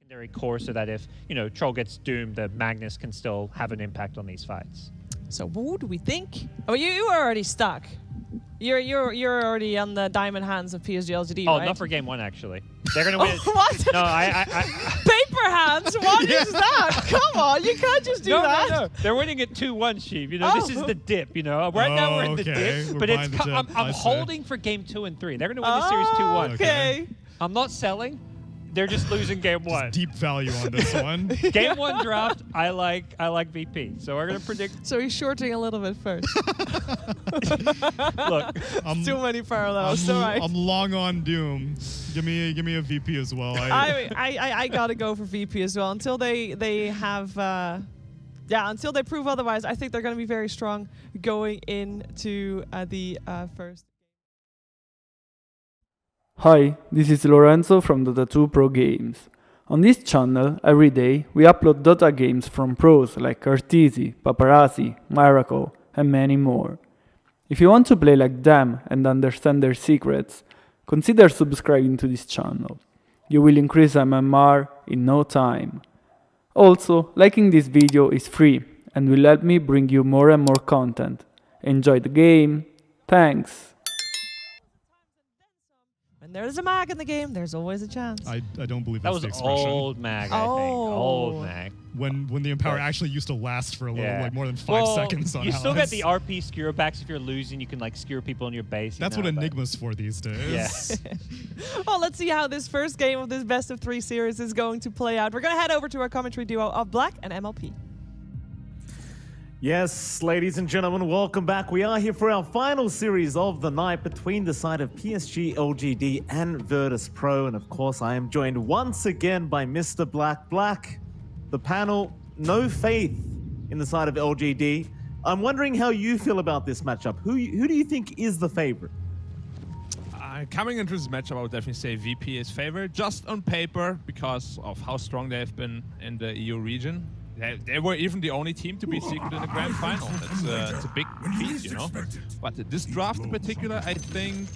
secondary core so that if, Troll gets doomed, the Magnus can still have an impact on these fights. So what do we think? Oh, you are already stuck. You're already on the diamond hands of Psg.lgd, Oh, right? not for game one, actually. They're going to win. What? No, Paper hands? What is that? Come on, you can't just do that. No. They're winning it 2-1, Sheep. This is the dip, Right now we're in the dip, but I'm holding for game 2 and 3. They're going to win the series 2-1. Okay. I'm not selling. They're just losing game 1. Just deep value on this one. Game 1 draft, I like VP. So we're going to predict. So he's shorting a little bit first. Look, too many parallels. Right. I'm long on Doom. Give me a VP as well. I gotta go for VP as well until they have until they prove otherwise. I think they're gonna be very strong going into the first. Hi, this is Lorenzo from Dota Pro Games. On this channel, every day, we upload Dota games from pros like Arteezy, Paparazzi, Miracle, and many more. If you want to play like them and understand their secrets, consider subscribing to this channel. You will increase MMR in no time. Also, liking this video is free and will help me bring you more and more content. Enjoy the game. Thanks! When there's a mag in the game, there's always a chance. I don't believe that that's was the expression. old mag, I think. Old mag. When the Empower actually used to last for a little, like more than 5 seconds on you Alice. still get the RP skewer backs if you're losing. You can skewer people in your base. That's what Enigma's for these days. Yeah. Well, let's see how this first game of this best of 3 series is going to play out. We're going to head over to our commentary duo of Black and MLP. Yes, ladies and gentlemen, welcome back. We are here for our final series of the night between the side of Psg.lgd and Virtus.pro. And of course, I am joined once again by Mr. Black. Black, the panel, no faith in the side of LGD. I'm wondering how you feel about this matchup. Who do you think is the favorite? Coming into this matchup, I would definitely say VP is favored, just on paper, because of how strong they have been in the EU region. They were even the only team to be secret in the grand final. It's a big feat, But this draft in particular, I think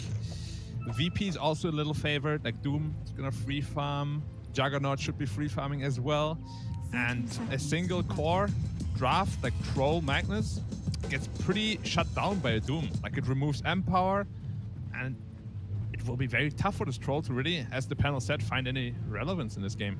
VP is also a little favored. Like Doom is gonna free farm, Juggernaut should be free farming as well, and a single core draft like Troll Magnus gets pretty shut down by a Doom. Like it removes Empower, and it will be very tough for this Troll to really, as the panel said, find any relevance in this game.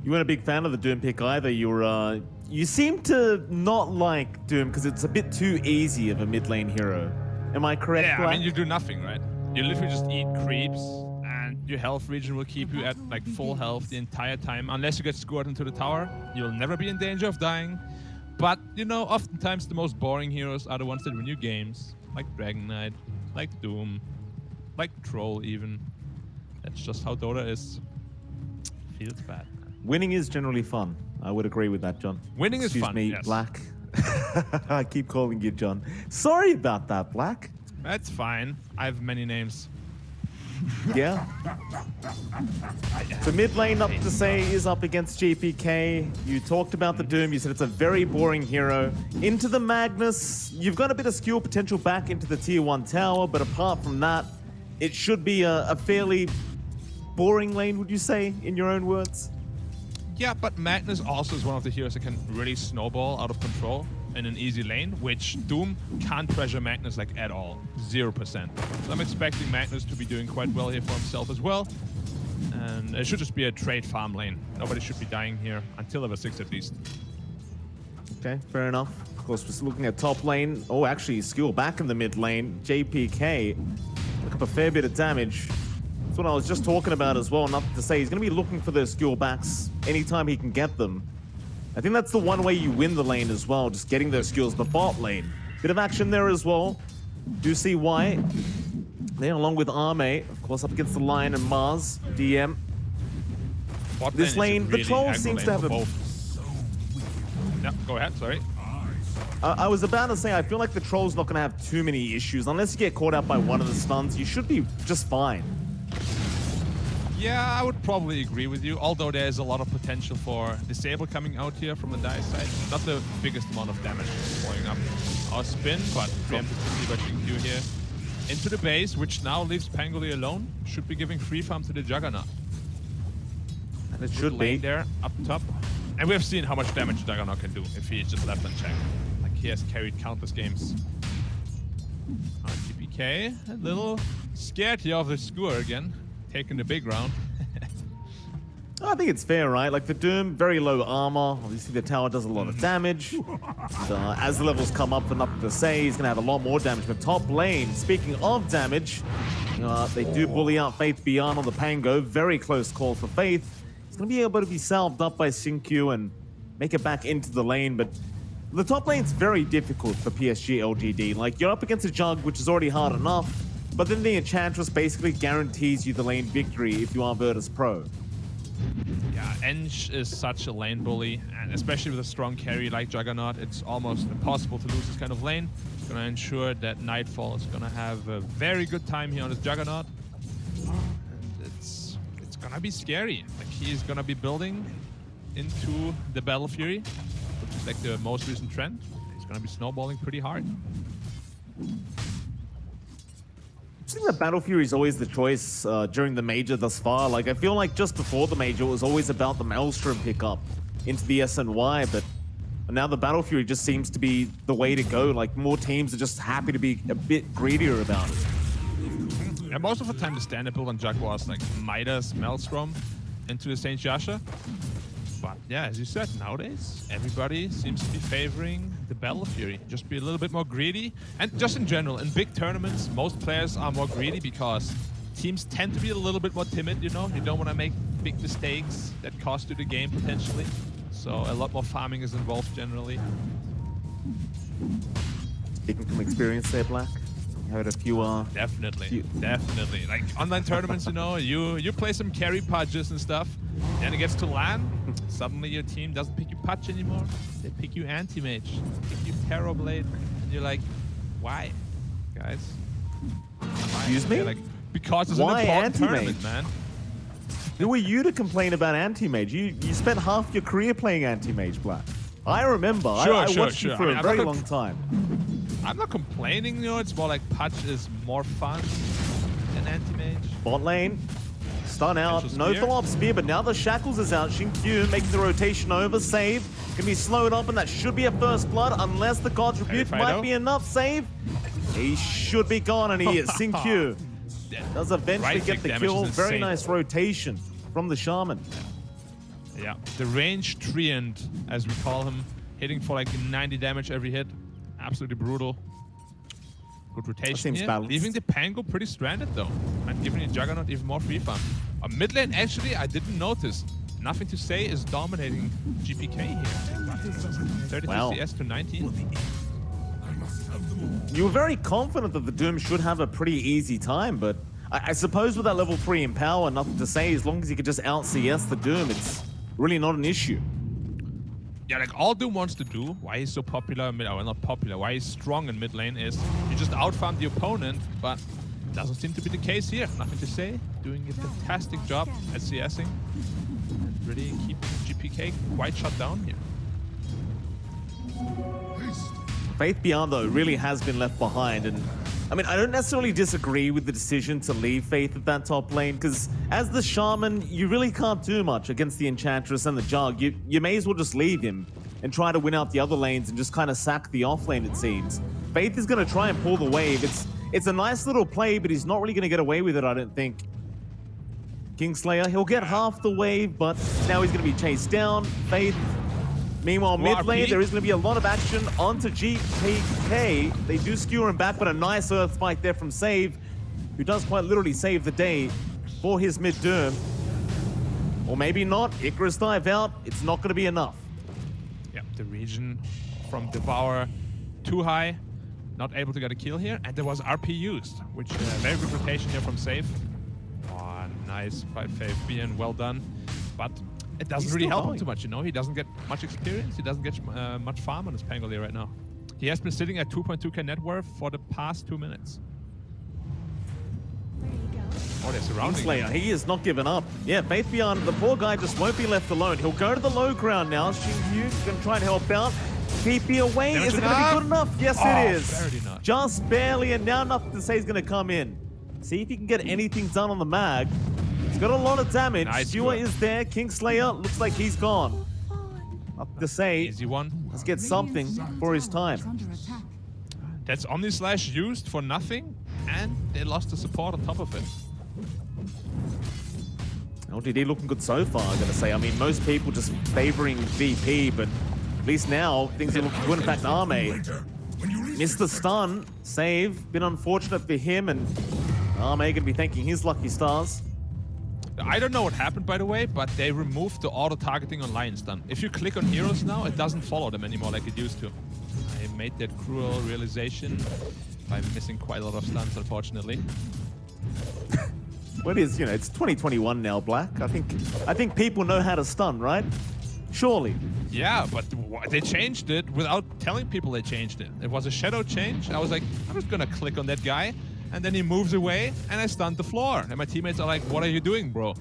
You weren't a big fan of the Doom pick either. You seem to not like Doom because it's a bit too easy of a mid lane hero. Am I correct? Yeah, Black? I mean, you do nothing, right? You literally just eat creeps, and your health regen will keep you at like full health the entire time. Unless you get scored into the tower, you'll never be in danger of dying. But, oftentimes the most boring heroes are the ones that win you games. Like Dragon Knight, like Doom, like Troll even. That's just how Dota is. Feels bad. Winning is generally fun. I would agree with that, John. Winning is fun, Excuse me, yes. Black. I keep calling you John. Sorry about that, Black. That's fine. I have many names. Yeah. The mid lane up to say is up against GPK. You talked about the Doom. You said it's a very boring hero. Into the Magnus, you've got a bit of skill potential back into the tier 1 tower, but apart from that, it should be a fairly boring lane, would you say, in your own words? Yeah, but Magnus also is one of the heroes that can really snowball out of control in an easy lane, which Doom can't pressure Magnus like at all. 0%. So I'm expecting Magnus to be doing quite well here for himself as well. And it should just be a trade farm lane. Nobody should be dying here until level 6 at least. Okay, fair enough. Of course, just looking at top lane. Oh, actually, skill back in the mid lane. JPK, look up a fair bit of damage. That's what I was just talking about as well. Nothing to say. He's going to be looking for those skill backs anytime he can get them. I think that's the one way you win the lane as well, just getting those skills. The bot lane. Bit of action there as well. Do see why. There, along with Arme, of course, up against the Lion and Mars. DM. This lane, the Troll seems to have a... Yeah, go ahead, sorry. I was about to say, I feel like the Troll's not going to have too many issues. Unless you get caught out by one of the stuns, you should be just fine. Yeah, I would probably agree with you, although there's a lot of potential for Disable coming out here from the Dire side. Not the biggest amount of damage blowing up our spin, but preemptively by GQ here. Into the base, which now leaves Pangoli alone, should be giving free farm to the Juggernaut. It should be there up top. And we've seen how much damage Juggernaut can do if he's just left unchecked. Like he has carried countless games. GPK, a little scared here of the skewer again, taking the big round. I think it's fair, right? Like the Doom, very low armor. Obviously the tower does a lot of damage. As the levels come up, and nothing to say, he's gonna have a lot more damage. But top lane, speaking of damage, they do bully out Faith Beyond on the Pango. Very close call for Faith. He's gonna be able to be salved up by Xingqiu and make it back into the lane, but the top lane's very difficult for Psg.lgd. Like, you're up against a Jug, which is already hard enough, but then the Enchantress basically guarantees you the lane victory if you are Virtus.pro. Yeah, Ench is such a lane bully, and especially with a strong carry like Juggernaut, it's almost impossible to lose this kind of lane. It's gonna ensure that Nightfall is gonna have a very good time here on this Juggernaut. And it's gonna be scary. Like, he's gonna be building into the Battle Fury, which is like the most recent trend. He's gonna be snowballing pretty hard. I think that Battle Fury is always the choice during the Major thus far. Like, I feel like just before the Major, it was always about the Maelstrom pickup into the SNY, but now the Battle Fury just seems to be the way to go. Like, more teams are just happy to be a bit greedier about it. Yeah, most of the time the standard build on Jug was like Midas, Maelstrom into the Saint Yasha. But yeah, as you said, nowadays everybody seems to be favoring the Battle Fury. Just be a little bit more greedy. And just in general, in big tournaments, most players are more greedy because teams tend to be a little bit more timid, you know? You don't want to make big mistakes that cost you the game potentially. So a lot more farming is involved generally. Speaking from experience there, Black. You heard a few Definitely. Like online tournaments, you know, you play some carry pudges and stuff, then it gets to LAN, suddenly your team doesn't pick you Pudge anymore, they pick you Anti-Mage, pick you Terrorblade, and you're like, why, guys? Why? Excuse me? Like, because it's why an important Anti-Mage? tournament, man. Who are you to complain about Anti-Mage? You spent half your career playing Anti-Mage, Black. I remember. I watched you for a very long time. I'm not complaining, you know, it's more like Pudge is more fun than Anti-Mage. Bot lane, stun out, no follow-up spear, but now the Shackles is out. Xingqiu making the rotation over, save. Can be slowed up, and that should be a first blood, unless the God's Rebuke might be enough. Save. He should be gone, and he is. Xingqiu does eventually get the kill. Very nice rotation from the Shaman. Yeah, the range treant, as we call him, hitting for like 90 damage every hit. Absolutely brutal. Good rotation here. Balanced. Leaving the Pango pretty stranded though, and giving the Juggernaut even more free farm. Mid lane, actually, I didn't notice. Nothing to say is dominating GPK here. 32 CS to 19. You were very confident that the Doom should have a pretty easy time, but I suppose with that level 3 in power, nothing to say. As long as you could just out CS the Doom, it's really not an issue. Yeah, like all Doom wants to do, why he's so popular, well, not popular, why he's strong in mid lane is you just outfarm the opponent, but it doesn't seem to be the case here. Nothing to say. Doing a fantastic job at CSing and really keep GPK quite shut down here. Faith Beyond, though, really has been left behind, and I mean, I don't necessarily disagree with the decision to leave Faith at that top lane, because as the Shaman, you really can't do much against the Enchantress and the Jug. You may as well just leave him and try to win out the other lanes and just kind of sack the off lane, it seems. Faith is going to try and pull the wave. It's a nice little play, but he's not really going to get away with it, I don't think. Kingslayer, he'll get half the wave, but now he's going to be chased down. Faith. Meanwhile, mid lane, there is going to be a lot of action onto GPK. They do skewer him back, but a nice earth spike there from Save, who does quite literally save the day for his mid Doom. Or maybe not. Icarus dive out. It's not going to be enough. Yeah, the region from Devour too high. Not able to get a kill here. And there was RP used, which very good rotation here from Save. Oh, nice by Faith being well done. But it doesn't really help him too much, you know? He doesn't get much experience. He doesn't get much farm on his Pangolier right now. He has been sitting at 2.2k net worth for the past 2 minutes. Oh, they're surrounding him. He is not giving up. Yeah, Faith Beyond, the poor guy just won't be left alone. He'll go to the low ground now. Xingqiu going to try and help out. TP away. Is it going to be good enough? Yes, it is. Barely not. Just barely, and now nothing to say is going to come in. See if he can get anything done on the mag. He's got a lot of damage. Nice Skewer score. is there. Kingslayer looks like he's gone. Up to say, Easy one. let's get something for his time. That's Omni Slash used for nothing, and they lost the support on top of it. LGD looking good so far, I gotta say. I mean, most people just favoring VP, but at least now things are looking good. In fact, Arme missed the stun. Save. Been unfortunate for him, and Arme gonna be thanking his lucky stars. I don't know what happened, by the way, but they removed the auto-targeting on Lion Stun. If you click on heroes now, it doesn't follow them anymore like it used to. I made that cruel realization by missing quite a lot of stuns, unfortunately. What is, it's 2021 now, Black. I think people know how to stun, right? Surely. Yeah, but they changed it without telling people they changed it. It was a shadow change. I was like, I'm just gonna click on that guy. And then he moves away, and I stunned the floor. And my teammates are like, what are you doing, bro?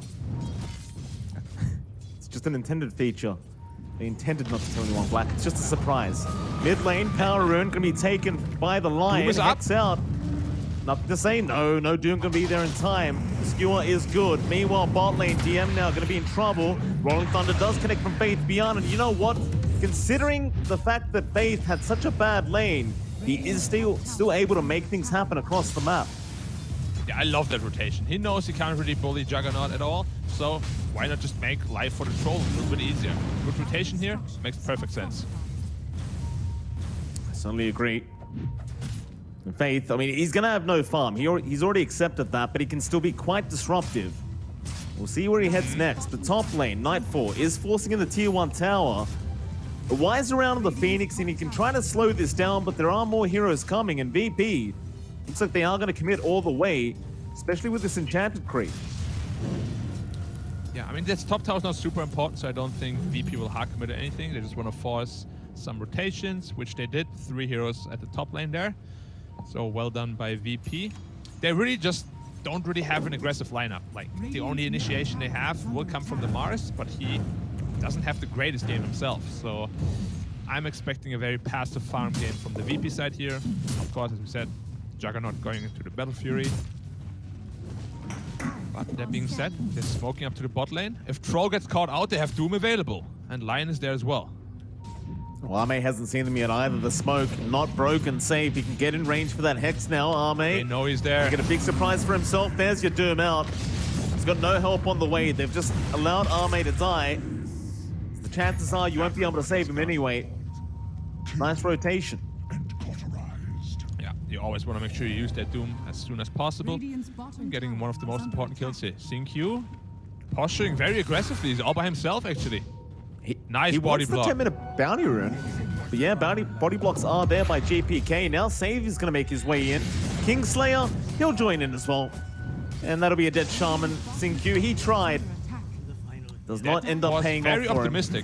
It's just an intended feature. They intended not to tell anyone, Black. It's just a surprise. Mid lane, Power Rune gonna be taken by the Lion. Doom is up. Hex out. Nothing to say. No Doom gonna be there in time. Skewer is good. Meanwhile, bot lane, DM now gonna be in trouble. Rolling Thunder does connect from Faith Beyond, and you know what? Considering the fact that Faith had such a bad lane, he is still able to make things happen across the map. Yeah, I love that rotation. He knows he can't really bully Juggernaut at all, so why not just make life for the troll a little bit easier? Good rotation here, makes perfect sense. I certainly agree. And Faith, I mean, he's gonna have no farm. He's already accepted that, but he can still be quite disruptive. We'll see where he heads next. The top lane, Nightfall, is forcing in the tier 1 tower. The Wise around the Phoenix, and he can try to slow this down, but there are more heroes coming, and VP looks like they are going to commit all the way, especially with this Enchanted creep. Yeah, I mean, this top tower is not super important, so I don't think VP will hard commit or anything. They just want to force some rotations, which they did. 3 heroes at the top lane there. So well done by VP. They really just don't really have an aggressive lineup. Like, the only initiation they have will come from the Mars, but he doesn't have the greatest game himself, so I'm expecting a very passive farm game from the VP side here. Of course, as we said, Juggernaut going into the Battle Fury. But that being said, they're smoking up to the bot lane. If Troll gets caught out, they have Doom available, and Lion is there as well. Well, Arme hasn't seen them yet either. The smoke not broken. Save. He can get in range for that Hex now. Arme. They know he's there. Get a big surprise for himself. There's your Doom out. He's got no help on the way. They've just allowed Arme to die. The chances are you won't be able to save him anyway. Nice rotation. Yeah, you always want to make sure you use that Doom as soon as possible. Getting one of the most important kills here. Xingqiu posturing very aggressively. He's all by himself, actually. Nice body block. He wants the 10-minute bounty rune. But yeah, body blocks are there by JPK. Now Save is going to make his way in. Kingslayer, he'll join in as well. And that'll be a dead Shaman. Xingqiu, he tried. Does not end up paying off for him. Very optimistic.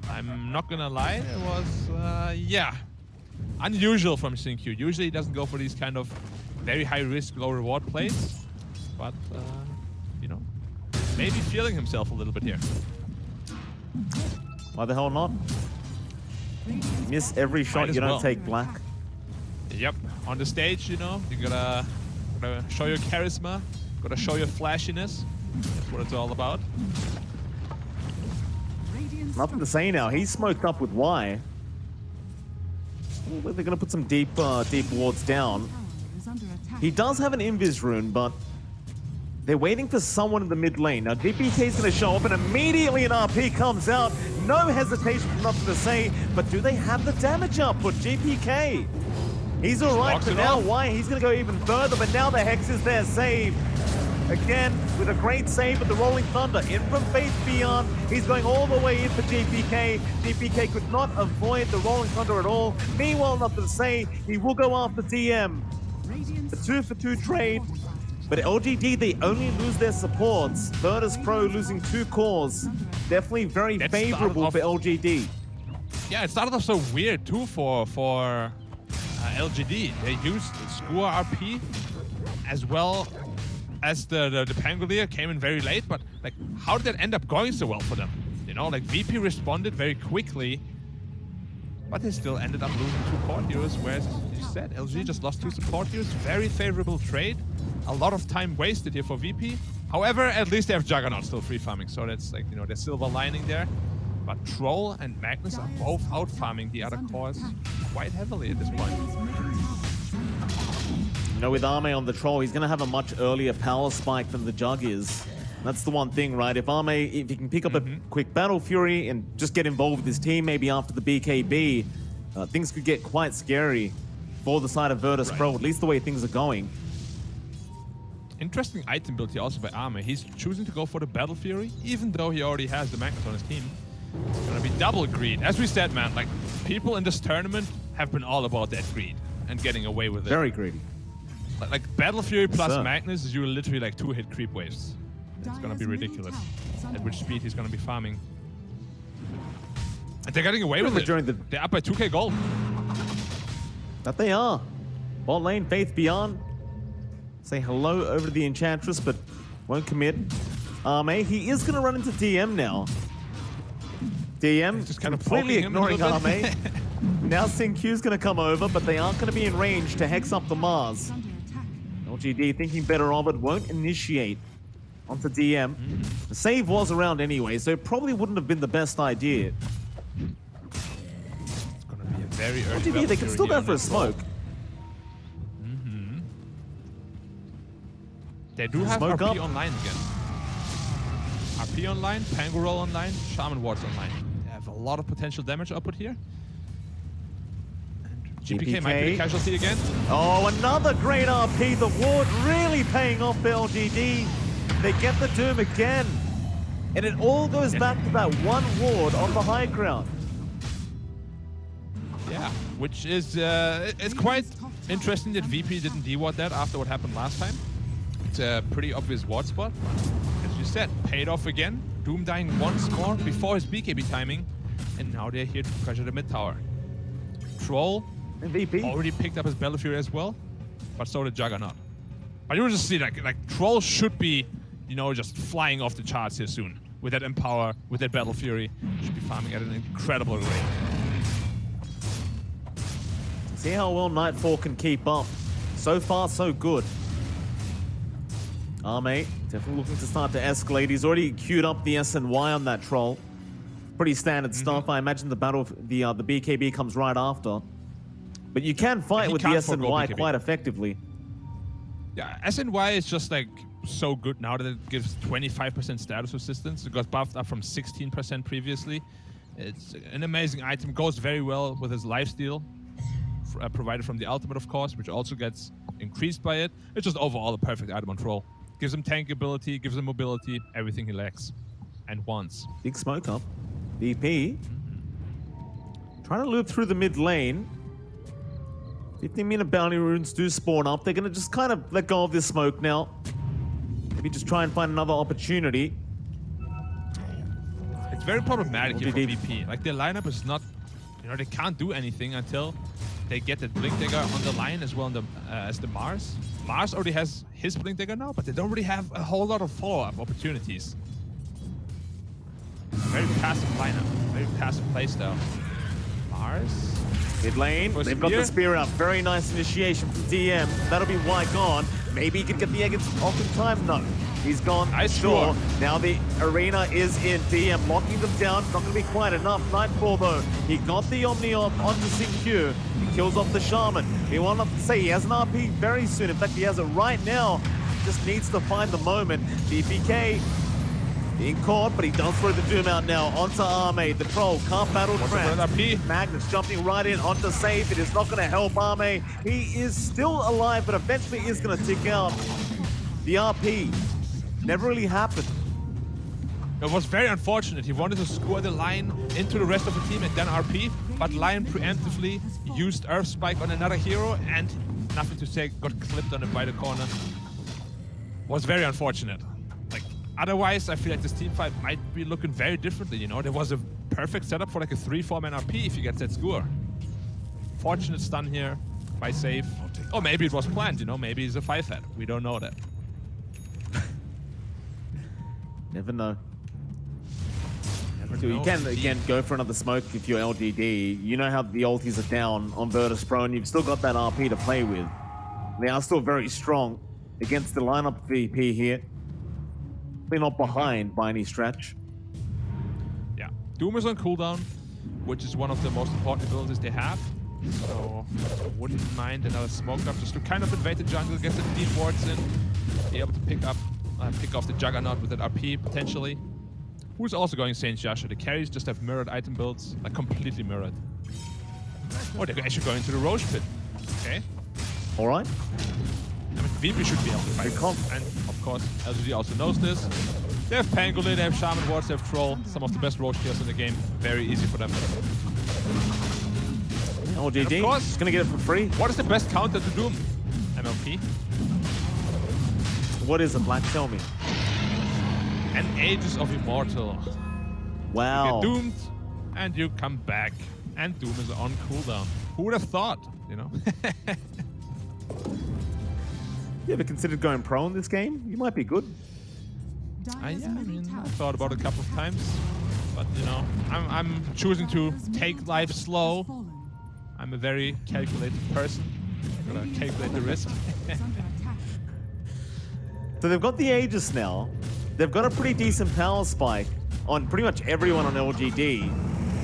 I'm not gonna lie, it was, yeah, unusual from Xingqiu. Usually he doesn't go for these kind of very high risk, low reward plays. But, maybe feeling himself a little bit here. Why the hell not? Miss every shot, you don't take Black. Yep, on the stage, you gotta show your charisma, gotta show your flashiness. That's what it's all about. Nothing to say now. He's smoked up with Y. They're going to put some deep wards down. He does have an Invis rune, but they're waiting for someone in the mid lane. Now, DPK is going to show up, and immediately an RP comes out. No hesitation, nothing to say. But do they have the damage output? GPK. He's all right for now. Y, he's going to go even further, but now the Hex is there. Save. Again, with a great save with the Rolling Thunder. In from Faith Beyond. He's going all the way in for GPK. GPK could not avoid the Rolling Thunder at all. Meanwhile, nothing to say. He will go after DM. A 2-for-2 trade. But LGD, they only lose their supports. Virtus.pro losing 2 cores. Definitely very favorable for LGD. Yeah, it started off so weird too for LGD. They used Skewer RP as well as the Pangolier came in very late, but like, how did that end up going so well for them? Like VP responded very quickly, but they still ended up losing 2 core heroes, whereas, as you said, LG just lost 2 support heroes. Very favorable trade. A lot of time wasted here for VP, However, at least they have Juggernaut still free farming, so that's like, you know, there's silver lining there. But Troll and Magnus are both out farming the other cores quite heavily at this point. You know, with Arme on the Troll, he's going to have a much earlier power spike than the Jug is. That's the one thing, right? If Arme, if he can pick up a quick Battle Fury and just get involved with his team, maybe after the BKB, things could get quite scary for the side of Virtus.pro, at least the way things are going. Interesting item build here also by Arme. He's choosing to go for the Battle Fury, even though he already has the Magnus on his team. It's gonna be double greed. As we said, man, like, people in this tournament have been all about that greed and getting away with it. Very greedy. Like Battle Fury plus Magnus is you literally like 2-hit creep waves. It's gonna be ridiculous at which speed he's gonna be farming. And they're getting away with it. They're up by 2k gold. That they are. Bot lane, Faith Beyond. Say hello over to the Enchantress, but won't commit. Arme, he is gonna run into DM now. DM just kind of completely ignoring Arme. Now Sinq's going to come over, but they aren't going to be in range to hex up the Mars. LGD thinking better of it, won't initiate onto DM. The save was around anyway, so it probably wouldn't have been the best idea. It's going to be a very early LGD, they can still go for a smoke. They do have Smoke RP up. online again. RP online, Pango Roll online, Shaman Wards online. They have a lot of potential damage output here. And GPK might be a casualty again. Oh, another great RP. The ward really paying off for LGD. They get the Doom again. And it all goes back to that one ward on the high ground. Yeah, which is, it's quite interesting that VP didn't de-ward that after what happened last time. It's a pretty obvious ward spot. As you said, paid off again. Doom dying once more before his BKB timing. And now they're here to pressure the mid tower. Troll MVP already picked up his Battle Fury as well, but so did Juggernaut. But you will just see like Troll should be, you know, just flying off the charts here soon. With that Empower, with that Battle Fury, should be farming at an incredible rate. See how well Nightfall can keep up. So far, so good. Arme definitely looking to start to escalate. He's already queued up the SNY on that Troll. Pretty standard stuff. I imagine the battle, the BKB comes right after. But you can fight with the SNY quite effectively. Yeah, SNY is just like so good now that it gives 25% status resistance. It got buffed up from 16% previously. It's an amazing item. Goes very well with his lifesteal, provided from the ultimate, of course, which also gets increased by it. It's just overall a perfect item on Troll. Gives him tank ability, gives him mobility, everything he lacks and wants. Big smoke up. VP. Trying to loop through the mid lane. 15-minute bounty runes do spawn up. They're going to just kind of let go of this smoke now. Maybe just try and find another opportunity. It's very problematic here for VP. Like, their lineup is not, you know, they can't do anything until they get the Blink Dagger on the line as well as the Mars. Mars already has his Blink Dagger now, but they don't really have a whole lot of follow-up opportunities. Very passive lineup, very passive playstyle. Mars. Mid lane, they've got the spear up. Very nice initiation from DM. That'll be White gone. Maybe he can get the egg off in time. No, he's gone. Sure. Now the arena is in. DM locking them down. Not going to be quite enough. Nightfall though. He got the Omni onto Sinq. He kills off the Shaman. He will not say he has an RP very soon. In fact, he has it right now. Just needs to find the moment. DPK being caught, but he does throw the Doom out now onto Arme. The Troll can't battle Trent. Magnus jumping right in onto save. It is not going to help Arme. He is still alive, but eventually is going to tick out. The RP never really happened. It was very unfortunate. He wanted to score the line into the rest of the team and then RP, but Lion preemptively used Earth Spike on another hero and nothing to say, got clipped on the by the corner. Was very unfortunate. Otherwise, I feel like this team fight might be looking very differently, you know? There was a perfect setup for like a 3-4-man RP if you get that skewer. Fortunate stun here by save. Or maybe it was planned, you know? Maybe it's a 5-head. We don't know that. Never know. So you can, again, go for another smoke if you're LGD. You know how the ultis are down on Virtus.pro, and you've still got that RP to play with. They are still very strong against the lineup VP here. They're not behind by any stretch. Yeah, Doom is on cooldown, which is one of the most important abilities they have. So I wouldn't mind another smoke up just to kind of invade the jungle, get the deep wards in, be able to pick off the Juggernaut with that RP potentially. Who's also going Saint Yasha? The carries just have mirrored item builds, like completely mirrored. Oh, they're actually going to the Roche pit. Okay. All right. I mean, VP should be able to fight. And of course, LGD also knows this. They have Pangolin, they have Shaman Wards, they have Troll, some of the best Roche kills in the game. Very easy for them. LGD, of course, gonna get it for free. What is the best counter to Doom? MLP. What is it, Black? Tell me. And Ages of Immortal. Wow. You get doomed, and you come back. And Doom is on cooldown. Who would have thought, you know? You ever considered going pro in this game? You might be good. Yeah, I mean, I thought about it a couple of times. But, you know, I'm choosing to take life slow. I'm a very calculated person. I'm gonna calculate the risk. So they've got the Aegis now. They've got a pretty decent power spike on pretty much everyone on LGD.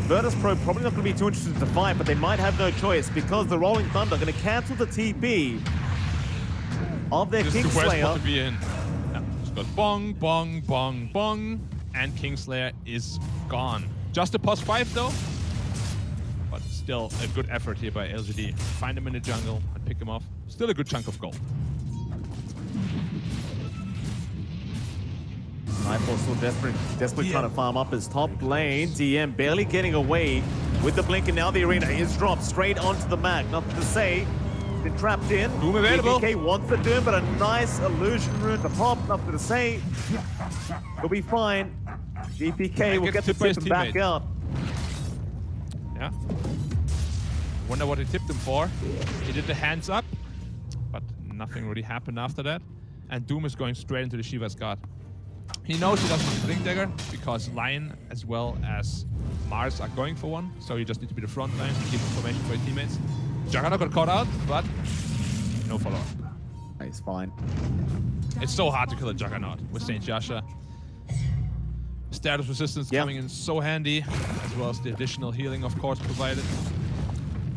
Virtus.pro probably not going to be too interested to fight, but they might have no choice because the Rolling Thunder are going to cancel the TP of their Kingslayer. To be in. Yeah, just goes bong, bong, bong, bong, and Kingslayer is gone. Just a +5 though, but still a good effort here by LGD. Find him in the jungle and pick him off. Still a good chunk of gold. Nightfall still desperately trying to farm up his top lane. DM barely getting away with the blink, and now the arena is dropped straight onto the Mag. Nothing to say. Been trapped in. Doom available. GPK wants the Doom, but a nice illusion rune to pop. Nothing to say. He'll be fine. GPK will get the tip and back out. Yeah. Wonder what he tipped him for. He did the hands up, but nothing really happened after that. And Doom is going straight into the Shiva's God. He knows he doesn't need Blink Dagger because Lion as well as Mars are going for one, so you just need to be the front line to keep information for your teammates. Juggernaut got caught out, but no follow-up. He's fine. It's so hard to kill a Juggernaut with Saint Yasha. Status resistance coming in so handy, as well as the additional healing, of course, provided.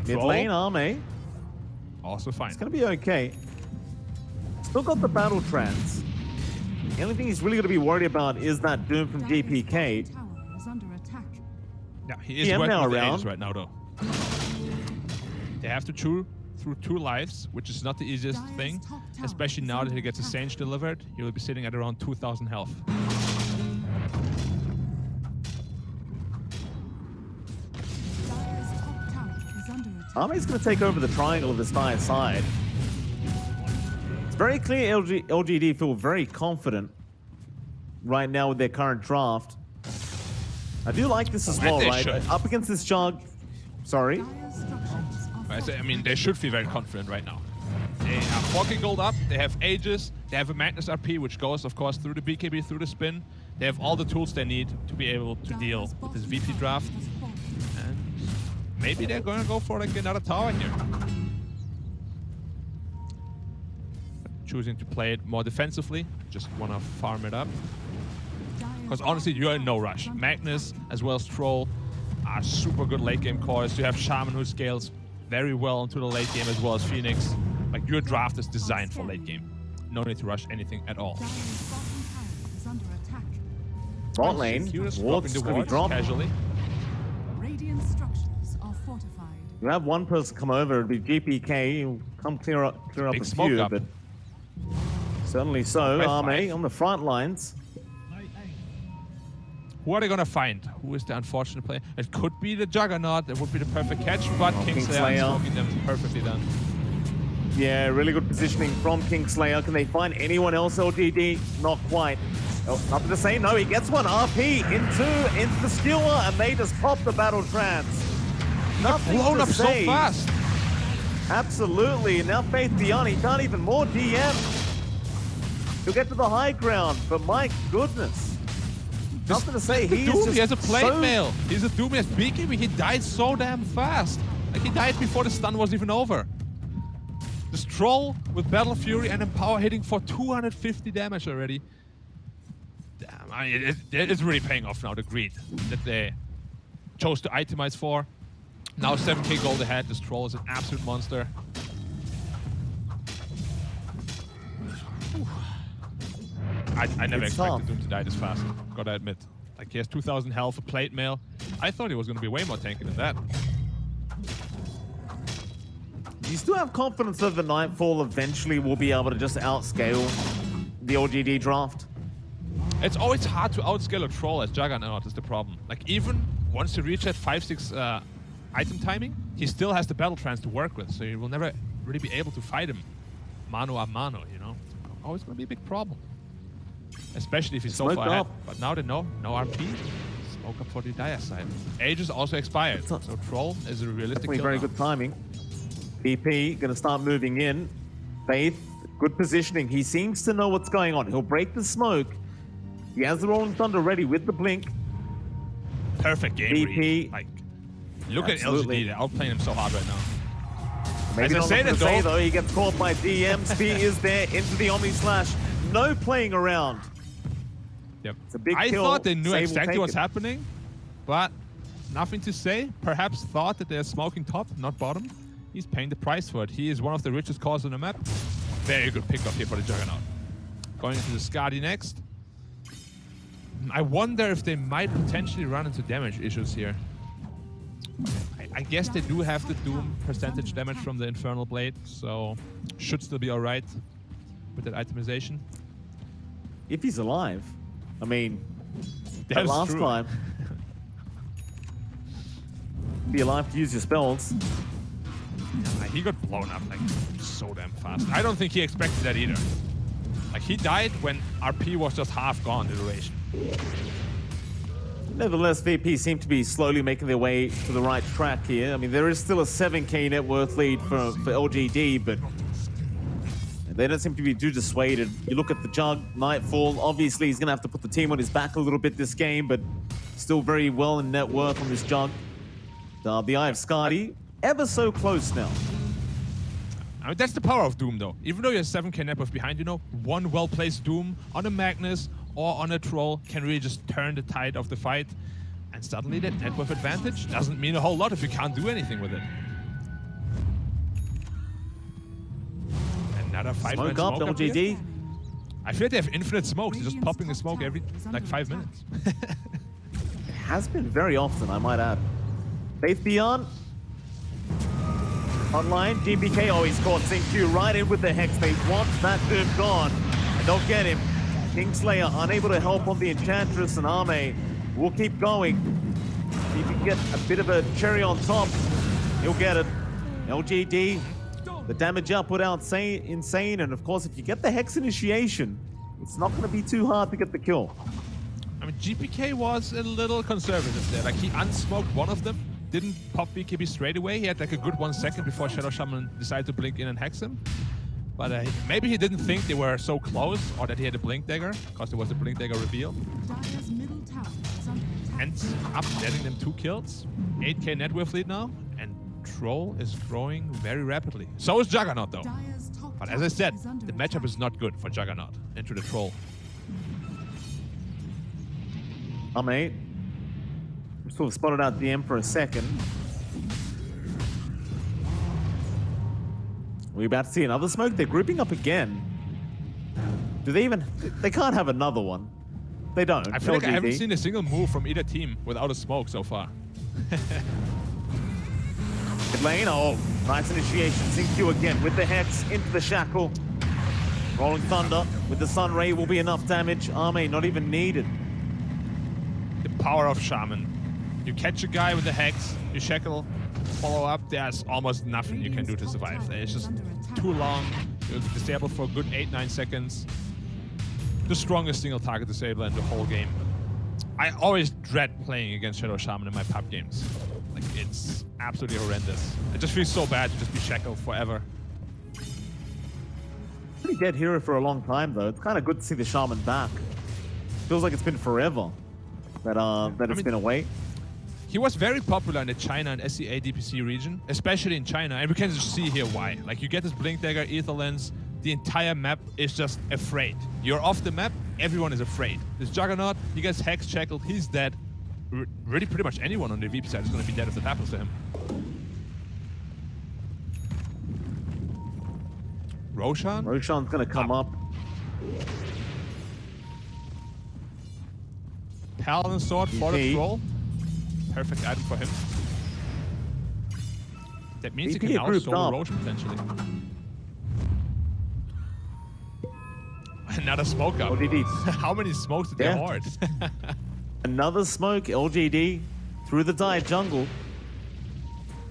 Mid lane army. Also fine. It's going to be okay. Still got the battle trance. The only thing he's really going to be worried about is that Doom from GPK. Yeah, he is working with the Aegis right now, though. They have to chew through 2 lives, which is not the easiest thing, especially now that he gets a Sage delivered. He will be sitting at around 2,000 health. Army's going to take over the triangle of this dire side. It's very clear LGD feel very confident right now with their current draft. I do like this as well, right? Up against this Jug. Sorry. I mean, they should feel very confident right now. They are 4k gold up, they have Aegis, they have a Magnus RP, which goes, of course, through the BKB, through the spin. They have all the tools they need to be able to deal with this VP draft. And maybe they're going to go for like another tower here. Choosing to play it more defensively, just want to farm it up. Because honestly, you're in no rush. Magnus, as well as Troll, are super good late game cores. You have Shaman who scales very well into the late game, as well as Phoenix. Like, your draft is designed for late game. No need to rush anything at all. Front lane, wards going to be dropped. Casually. You have one person come over, it'd be GPK. He'll come clear up a few, but certainly so. Arme on the front lines. Who are they going to find? Who is the unfortunate player? It could be the Juggernaut. It would be the perfect catch, but Kingslayer is smoking them perfectly done. Yeah, really good positioning from Kingslayer. Can they find anyone else, LGD? Not quite. Oh, nothing to say. No, he gets one. RP into the skewer, and they just pop the battle trance. Nothing blown to up say. so fast. Absolutely. And now Faith beyond. He can't even more DM. He'll get to the high ground, but my goodness. Nothing to say. He has a plate mail. He's a Doom. He has BKB. He died so damn fast. Like, he died before the stun was even over. This Troll with Battle Fury and Empower hitting for 250 damage already. I mean, it's really paying off now, the greed that they chose to itemize for. Now 7k gold ahead. This troll is an absolute monster. I never expected Doom to die this fast, gotta admit. Like, he has 2,000 health, a plate mail. I thought he was gonna be way more tanky than that. Do you still have confidence that the Nightfall eventually will be able to just outscale the LGD draft? It's always hard to outscale a troll as Juggernaut is the problem. Like, even once you reach that 5-6 item timing, he still has the battle trance to work with, so you will never really be able to fight him mano a mano, you know? It's always gonna be a big problem. Especially if he's so far ahead. But now they know, no RP. Smoke up for the dire side. Age is also expired, so troll is a realistic kill very now. good timing. VP gonna start moving in. Faith, good positioning. He seems to know what's going on. He'll break the smoke. He has the Rolling Thunder ready with the blink. Perfect game VP. read. Like, look at LGD, they're outplaying him so hard right now. Maybe As I not say though, he gets caught by DM. Spear is there into the Omni Slash. No playing around. Yep. It's a big I kill. thought they knew Save exactly will what's take it. happening, but nothing to say. Perhaps thought that they're smoking top, not bottom. He's paying the price for it. He is one of the richest cores on the map. Very good pickup here for the Juggernaut. Going into the Skadi next. I wonder if they might potentially run into damage issues here. I guess they do have the Doom percentage damage from the Infernal Blade, so should still be alright with that itemization. If he's alive. I mean, That's last true. time. Be alive to use your spells. Yeah, he got blown up like so damn fast. I don't think he expected that either. Like, he died when RP was just half gone the duration. Nevertheless, VP seem to be slowly making their way to the right track here. I mean, there is still a 7k net worth lead for LGD, but they don't seem to be too dissuaded. You look at the Jug, Nightfall, obviously he's going to have to put the team on his back a little bit this game, but still very well in net worth on this Jug. The Eye of Skadi, ever so close now. I mean, that's the power of Doom, though. Even though you're 7k net worth behind, you know, one well-placed Doom on a Magnus or on a Troll can really just turn the tide of the fight. And suddenly that net worth advantage doesn't mean a whole lot if you can't do anything with it. Another 5-man Smoke up, smoke here. LGD. I feel like they have infinite smokes. They're just popping the smoke every, like, 5 minutes. It has been very often, I might add. Faith Beyond. Online, GPK always caught Sync right in with the Hex. They want that Doom gone, and they'll get him. Kingslayer unable to help on the Enchantress, and Arme will keep going. If he can get a bit of a cherry on top, he'll get it. LGD, the damage output out insane, and of course, if you get the Hex initiation, it's not going to be too hard to get the kill. I mean, GPK was a little conservative there. Like, he unsmoked one of them, didn't pop BKB straight away. He had like a good 1 second before Shadow Shaman decided to blink in and hex him. But maybe he didn't think they were so close, or that he had a Blink Dagger, because there was a Blink Dagger reveal. Ends up getting them 2 kills. 8k net worth lead now, and Troll is growing very rapidly. So is Juggernaut, though. But as I said, the matchup is not good for Juggernaut into the Troll. Arme sort of spotted out DM for a second. We're about to see another smoke. They're grouping up again. Do they even... They can't have another one. They don't. I feel like I LGD. haven't seen a single move from either team without a smoke so far. Mid lane, oh, nice initiation. Sync you again with the Hex into the Shackle. Rolling Thunder with the Sun Ray will be enough damage. Arme not even needed. The power of Shaman. You catch a guy with the Hex, you Shackle, follow up, there's almost nothing you can do to survive. It's just too long. You're disabled for a good 8-9 seconds. The strongest single target disabler in the whole game. I always dread playing against Shadow Shaman in my pub games. Like, it's absolutely horrendous. It just feels so bad to just be shackled forever. Pretty dead hero for a long time, though. It's kind of good to see the Shaman back. Feels like it's been forever that it's been away. He was very popular in the China and SEA DPC region, especially in China, and we can just see here why. Like, you get this Blink Dagger, Ether Lens, the entire map is just afraid. You're off the map, everyone is afraid. This Juggernaut, he gets Hex shackled, he's dead. Really, pretty much anyone on the VP side is going to be dead if that happens to him. Roshan? Roshan's going to come up. Paladin Sword for the troll. Perfect item for him. That means he can now solo Roshan potentially. Another smoke up. How many smokes did they hoard? Another smoke, LGD through the dire jungle.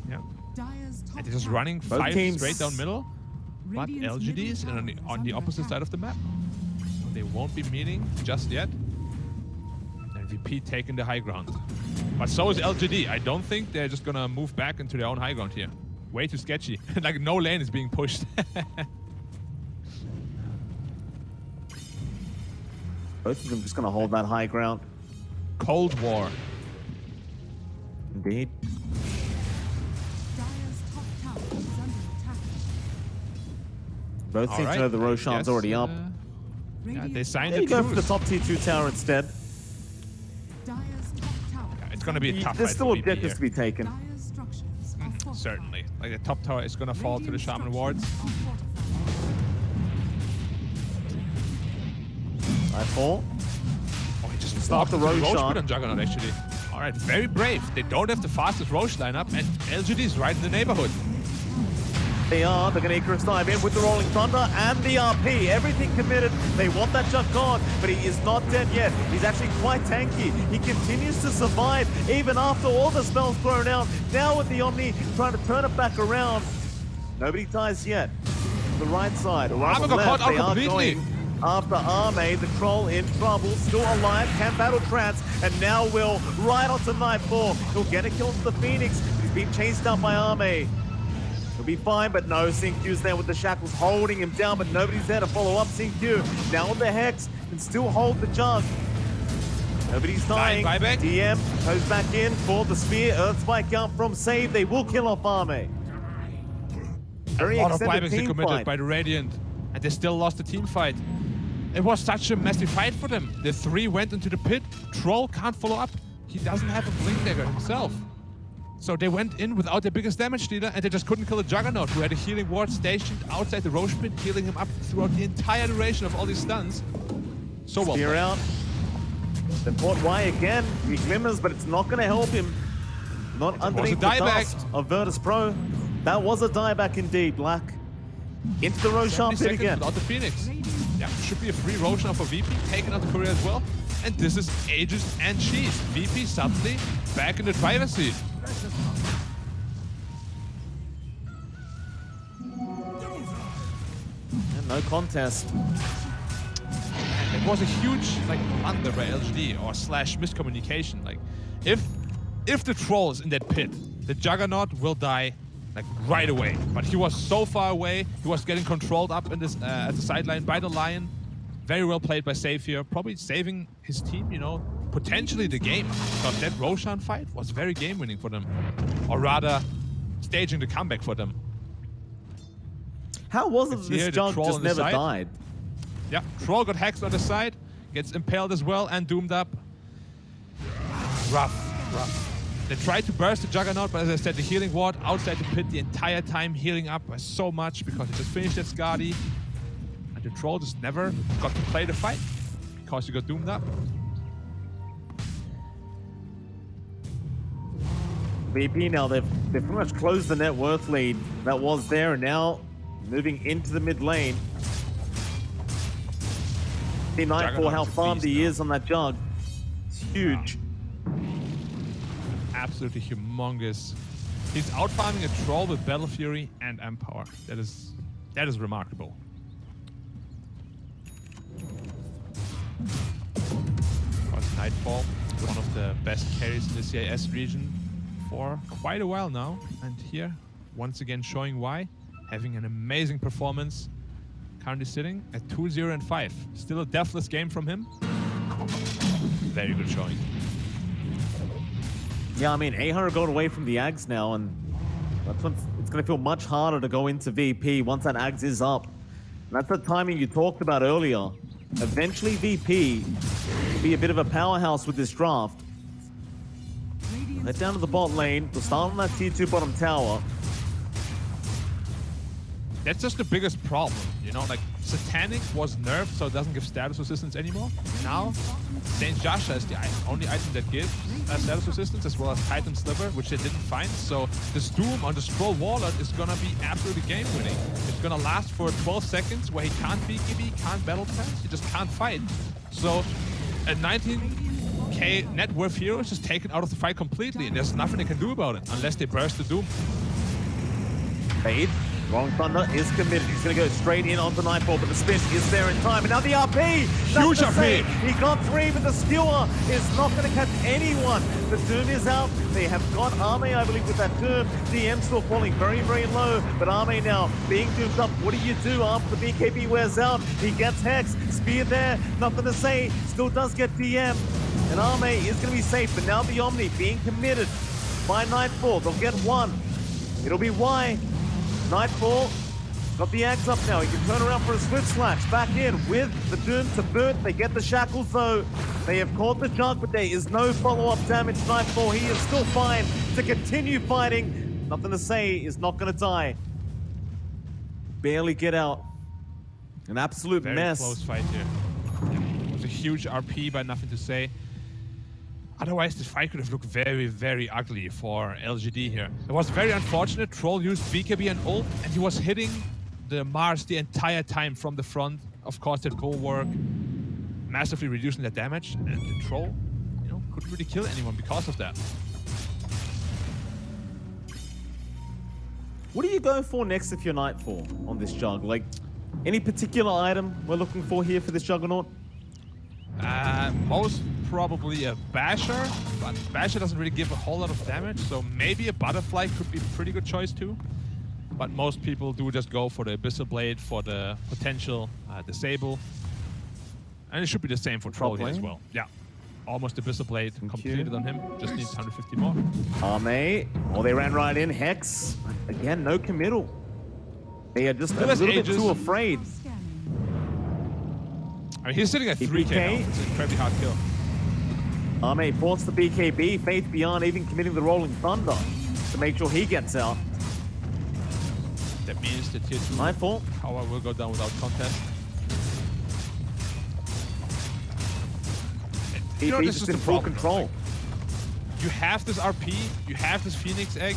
Yeah. And they're just running 5 straight down middle. But LGD is on the opposite side of the map. So they won't be meeting just yet. And VP taking the high ground. But so is LGD. I don't think they're just gonna move back into their own high ground here. Way too sketchy. Like no lane is being pushed. Both of them just gonna hold that high ground. Cold War. Indeed. Both seem to know the Roshan's already up. Yeah, they signed They a go truce. for the top tier 2 tower instead. Yeah, it's gonna be a tough There's fight still for VP objectives to here. be taken. Certainly. Like the top tower is gonna fall to the Shaman wards. I fall. Oh, he just Stop the Roshan Roshan. on Juggernaut actually. Alright, very brave. They don't have the fastest Roche lineup and LGD is right in the neighborhood. They're going to Icarus dive in with the Rolling Thunder and the RP. Everything committed. They want that Jug gone, but he is not dead yet. He's actually quite tanky. He continues to survive even after all the spells thrown out. Now with the Omni trying to turn it back around. Nobody dies yet. The right side, or on the left, they are going after Arme. The Troll in trouble, still alive, can battle Trance, and now will right onto Nightfall. He'll get a kill to the Phoenix, but he's being chased down by Arme. He'll be fine, but no, Xingqiu's there with the shackles holding him down, but nobody's there to follow up Xingqiu. Now with the Hex, can still hold the Jug. Nobody's dying. DM goes back in for the spear. Earth Spike out from Save. They will kill off Arme. Very a lot of extended buybacks team committed fight. by the Radiant, and they still lost the team fight. It was such a messy fight for them. The 3 went into the pit. Troll can't follow up. He doesn't have a blink dagger himself. So they went in without their biggest damage dealer, and they just couldn't kill the Juggernaut, who had a healing ward stationed outside the Roche pit, healing him up throughout the entire duration of all these stuns. So well Spear out. Then Port Y again. He glimmers, but it's not going to help him. Not underneath the dust of Virtus.pro. That was a dieback indeed, Black. Into the Roshan pit again. Without the Phoenix. Yeah, should be a free Roshan for VP, taking out the courier as well. And this is Aegis and Cheese. VP suddenly back in the driver's seat. And no contest. It was a huge blunder by LGD or slash miscommunication. Like if the troll is in that pit, the Juggernaut will die right away. But he was so far away, he was getting controlled up in this at the sideline by the Lion. Very well played by Safe here, probably saving his team, you know, potentially the game. Because that Roshan fight was very game-winning for them. Or rather, staging the comeback for them. How was it that this Jug just never died? Yeah, Troll got hexed on the side, gets impaled as well and doomed up. Rough. They tried to burst the Juggernaut, but as I said, the healing ward outside the pit the entire time, healing up by so much because he just finished that Skadi. And the Troll just never got to play the fight because he got doomed up. VP now, they've pretty much closed the net worth lead that was there, and now moving into the mid lane. See Nightfall, how farmed he is on that Jug. It's huge. Absolutely humongous. He's out farming a Troll with Battle Fury and Empower. That is remarkable. Of course, Nightfall, one of the best carries in the CIS region for quite a while now, and here once again showing why, having an amazing performance, currently sitting at 2-0 and 5. Still a deathless game from him. Very good showing. Yeah, I mean, Ahar got away from the Ags now, and that's when it's going to feel much harder to go into VP once that Ags is up. And that's the timing you talked about earlier. Eventually, VP will be a bit of a powerhouse with this draft. Head down to the bot lane. They'll start on that tier 2 bottom tower. That's just the biggest problem, you know, like Satanic was nerfed so it doesn't give status resistance anymore. Now, St. Joshua is the only item that gives status resistance, as well as Titan Sliver, which they didn't find. So this Doom on the Scroll Warlord is gonna be absolutely game winning. It's gonna last for 12 seconds where he can't BKB, can't battle pass, he just can't fight. So a 19k net worth hero is just taken out of the fight completely, and there's nothing they can do about it unless they burst the Doom. Fade. Rolling Thunder is committed. He's going to go straight in onto Nightfall, but the spin is there in time. And now the RP! Huge RP! He got 3, but the Skewer is not going to catch anyone. The Doom is out. They have got Arme, I believe, with that Doom. DM still falling very, very low, but Arme now being doomed up. What do you do after the BKB wears out? He gets Hex. Spear there. Nothing to say. Still does get DM. And Arme is going to be safe, but now the Omni being committed by Nightfall. They'll get 1. It'll be Y. Nightfall got the axe up now. He can turn around for a Swift Slash. Back in with the Doom to boot. They get the shackles though. They have caught the jug, but there is no follow-up damage. Nightfall, he is still fine to continue fighting. Nothing to say, is not going to die. Barely get out. An absolute mess. Very close fight here. It was a huge RP, but nothing to say. Otherwise, this fight could have looked very, very ugly for LGD here. It was very unfortunate. Troll used BKB and ult, and he was hitting the Mars the entire time from the front. Of course, that bulwark massively reducing the damage, and the Troll, you know, couldn't really kill anyone because of that. What are you going for next if you're Nightfall on this jug? Like, any particular item we're looking for here for this Juggernaut? Most probably a Basher, but Basher doesn't really give a whole lot of damage, so maybe a Butterfly could be a pretty good choice too. But most people do just go for the Abyssal Blade for the potential Disable. And it should be the same for Troll here as well. Yeah, almost Abyssal Blade completed on him, just needs 150 more. Arme, oh, they ran right in. Hex, again, no committal. They are just a little bit too afraid. I mean, he's sitting at 3k now. It's an incredibly hard kill. Arme forced the BKB. Faith Beyond even committing the Rolling Thunder to make sure he gets out. That means the tier 2 Nightfall power will go down without contest. You know, this is in full control. Like, you have this RP, you have this Phoenix Egg,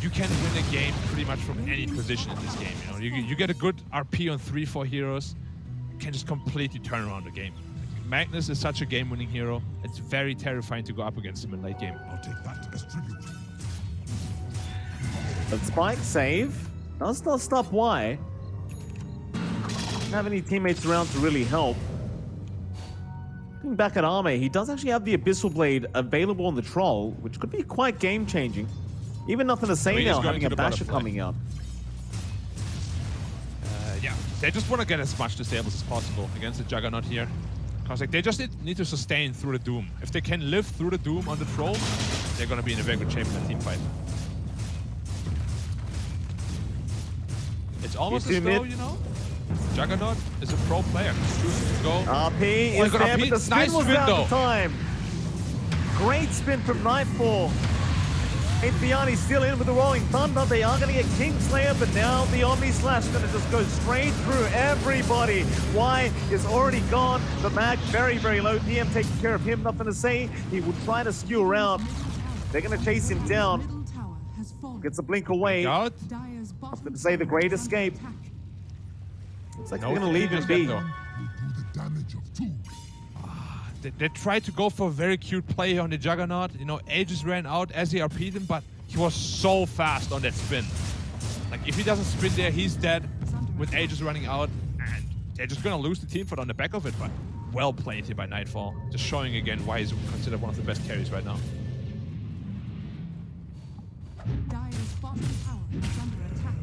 you can win a game pretty much from any position in this game. You know, you get a good RP on 3-4 heroes, can just completely turn around the game. Like, Magnus is such a game-winning hero. It's very terrifying to go up against him in late game. I'll take that as tribute. But Spike save does not stop Y. Doesn't have any teammates around to really help. Looking back at Arme, he does actually have the Abyssal Blade available on the Troll, which could be quite game-changing. Even nothing to say now, having a Basher coming up. Yeah, they just want to get as much disables as possible against the Juggernaut here. Because like, they just need to sustain through the Doom. If they can live through the Doom on the Troll, they're going to be in a very good shape in a team fight. It's almost as though, you know, Juggernaut is a pro player. He's choosing to go. RP is there, but the spin was out of time. Great spin from Nightfall. Biani's still in with the Rolling Thunder. They are going to get Kingslayer, but now the Omni Slash is going to just go straight through everybody. Y is already gone. The mag very, very low. DM taking care of him. Nothing to say. He will try to skew around. They're going to chase him down. Gets a blink away. Nothing to say. The Great Escape. Looks like they're going to leave him be. They tried to go for a very cute play on the Juggernaut. You know, Aegis ran out as he RP'd him, but he was so fast on that spin. Like, if he doesn't spin there, he's dead with Aegis running out. And they're just going to lose the team fight on the back of it, but well played here by Nightfall. Just showing again why he's considered one of the best carries right now. Dire's bottom tower is under attack.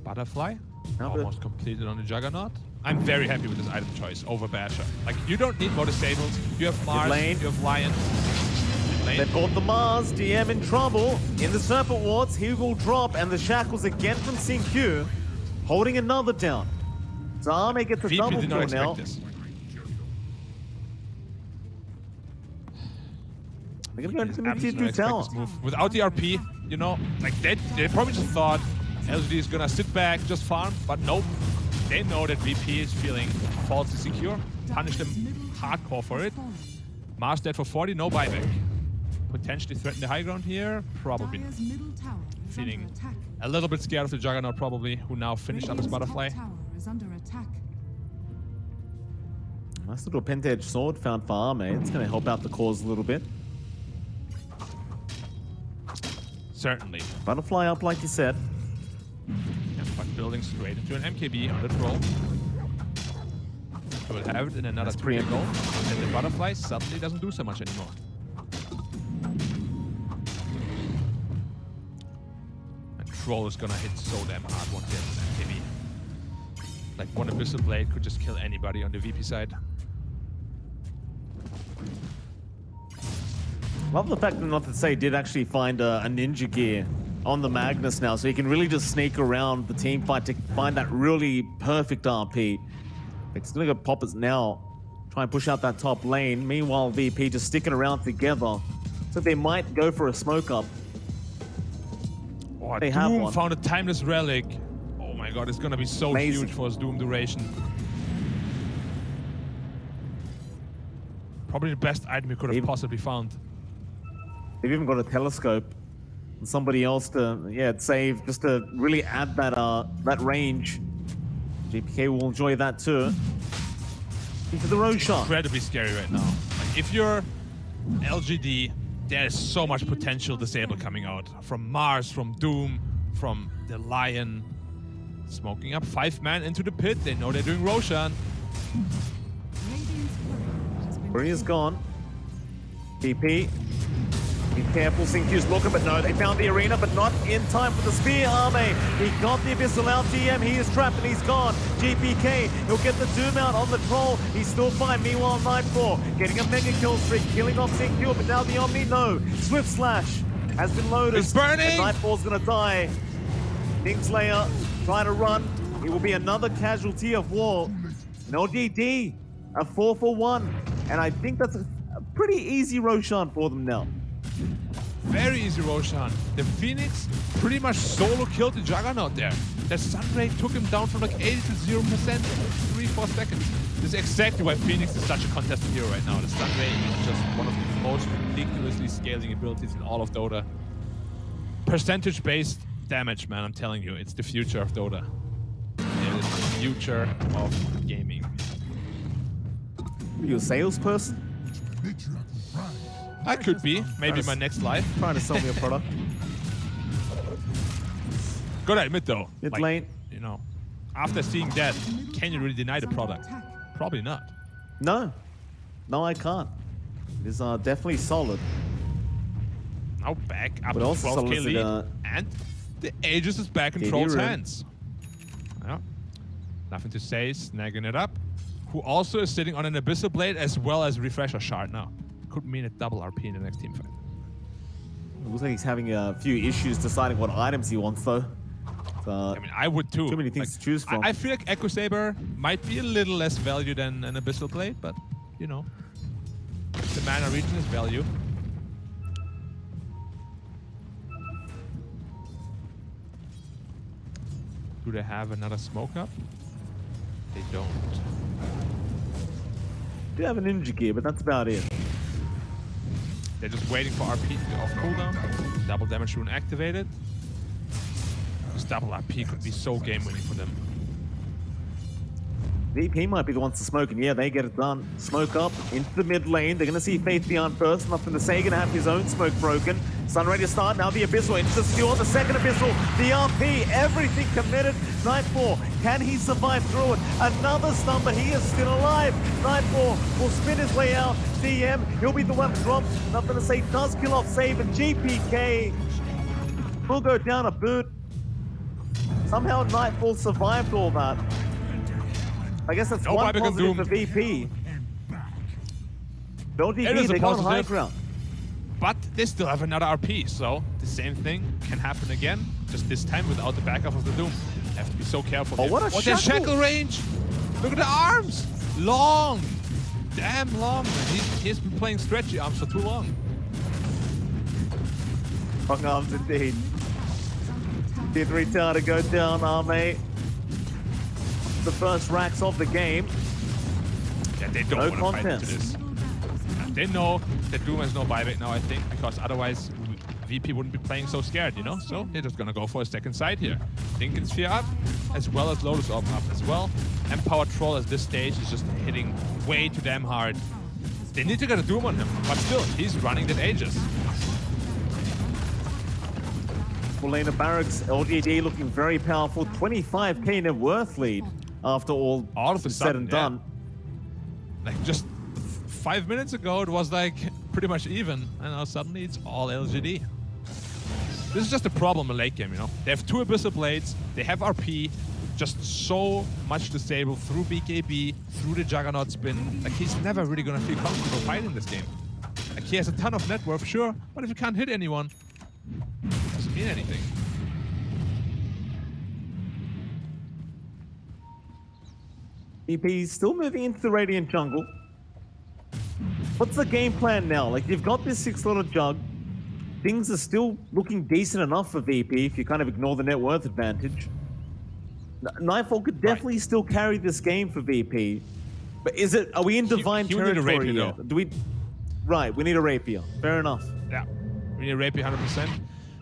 Butterfly, almost completed on the Juggernaut. I'm very happy with this item choice over Basher. Like, you don't need more disables. You have Mars, you have Lion. They've got the Mars, DM in trouble. In the Serpent Wards, he will drop, and the Shackles again from Sin Q. Holding another down. Zame gets a VP double did not kill now. expect this. They're gonna go into the Absolutely mid-tier not 2 expect tower. this move. Without the RP, you know, like they probably just thought LGD is gonna sit back, just farm, but nope. They know that VP is feeling falsely secure. Punish them hardcore for it. Mars dead for 40, no buyback. Potentially threaten the high ground here, probably. Dire's middle tower is Feeling under attack. a little bit scared of the Juggernaut, probably, who now finished up his Radiant's butterfly. top tower is under attack. Nice little Penta-Edge sword found for Arme. It's going to help out the cause a little bit. Certainly. Butterfly up, like you said. Yeah, but building straight into an MKB on the troll. We'll have it in another That's 3 preemptive. goal. And the butterfly suddenly doesn't do so much anymore. And troll is gonna hit so damn hard once he has an MKB. Like one Abyssal Blade could just kill anybody on the VP side. Love the fact that Not to Say did actually find a ninja gear on the Magnus now, so he can really just sneak around the team fight to find that really perfect RP. It's gonna go pop it now, try and push out that top lane. Meanwhile, VP just sticking around together, so they might go for a smoke up. Oh, They have Doom one. found a timeless relic. Oh my god, it's gonna be so Amazing. huge for his Doom duration. Probably the best item he could have Even- possibly found. They've even got a telescope and somebody else to, save, just to really add that range. JPK will enjoy that too. Into the Roshan. Incredibly scary right now. Like if you're LGD, there's so much potential disable coming out. From Mars, from Doom, from the Lion. Smoking up 5 man into the pit. They know they're doing Roshan. Radiant's courier has been Where is killed. gone. TP. Be careful, Sinq's looking, but no, they found the arena, but not in time for the spear, Arme. He got the Abyssal out, TM, he is trapped and he's gone. GPK, he'll get the Doom out on the troll. He's still fine. Meanwhile, Nightfall getting a mega kill streak, killing off Sinq, but now the Omni, no. Swift Slash has been loaded. It's burning! And Nightfall's gonna die. Kingslayer trying to run. It will be another casualty of war. No DD, a 4-for-1. And I think that's a pretty easy Roshan for them now. Very easy Roshan. The Phoenix pretty much solo killed the Juggernaut there. The Sunray took him down from like 80 to 0% in 3-4 seconds. This is exactly why Phoenix is such a contested hero right now. The Sunray is just one of the most ridiculously scaling abilities in all of Dota. Percentage-based damage, man, I'm telling you. It's the future of Dota. It is the future of gaming. Are you a salesperson? I could be. Maybe my next life. Trying to sell me a product. Gotta admit though, Mid like, lane. you know, after seeing that, can you really deny the product? Probably not. No. No, I can't. It is definitely solid. Now back up But to also 12k solicit, lead, and the Aegis is back in KD Troll's rune. hands. Yeah. Nothing to say, snagging it up. Who also is sitting on an Abyssal Blade as well as Refresher Shard now. Could mean a double RP in the next team fight. It looks like he's having a few issues deciding what items he wants, though. So, I mean, I would too. too many things to choose from. I feel like Echo Saber might be a little less value than an Abyssal Blade, but, you know, the mana region is value. Do they have another smoke up? They don't. do have a ninja gear, but that's about it. They're just waiting for RP to go off cooldown. Double damage rune activated. This double RP could be so game winning for them. VP might be the ones to smoke, and yeah, they get it done. Smoke up into the mid lane. They're going to see Faith Beyond first. Nothing to say. Going to have his own smoke broken. Sun ready to start. Now the Abyssal into the steal on the second Abyssal. The RP, everything committed. Nightfall, can he survive through it? Another stun, but he is still alive. Nightfall will spin his way out. DM, he'll be the one dropped. Nothing to say. Does kill off save, and GPK will go down a boot. Somehow Nightfall survived all that. I guess that's No one buyback on positive Doom. for VP. No It DP, is a they got high positive. ground. But they still have another RP, so the same thing can happen again, just this time without the backup of the Doom. Have to be so careful. Oh, what a their shackle. shackle range! Look at the arms! Long! Damn long! He's been playing stretchy arms for too long. Long arms indeed. Did Retail to go down, Arme. The first racks of the game. Yeah, they don't No want to fight into contest. this. They know that Doom has no buyback now, I think, because otherwise VP wouldn't be playing so scared, you know? So they're just gonna go for a second side here. Lincoln Sphere up, as well as Lotus Orb up as well. Empower Troll at this stage is just hitting way too damn hard. They need to get a Doom on him, but still, he's running that Aegis. Lane of Barracks, LGD looking very powerful. 25k net worth lead after all of a said sudden, and done. Like just 5 minutes ago, it was like pretty much even, and now suddenly it's all LGD. This is just a problem in late game, you know? They have 2 Abyssal Blades, they have RP, just so much disable through BKB, through the Juggernaut spin. Like, he's never really gonna feel comfortable fighting this game. Like, he has a ton of net worth, sure, but if you can't hit anyone, it doesn't mean anything. EP still moving into the Radiant jungle. What's the game plan now? Like, you've got this 6-slotted jug. Things are still looking decent enough for VP if you kind of ignore the net worth advantage. Nightfall could definitely still carry this game for VP. But is it, are we in divine he would need a territory rapier, here? though. Do we, right, we need a rapier. Fair enough. Yeah, we need a rapier 100%.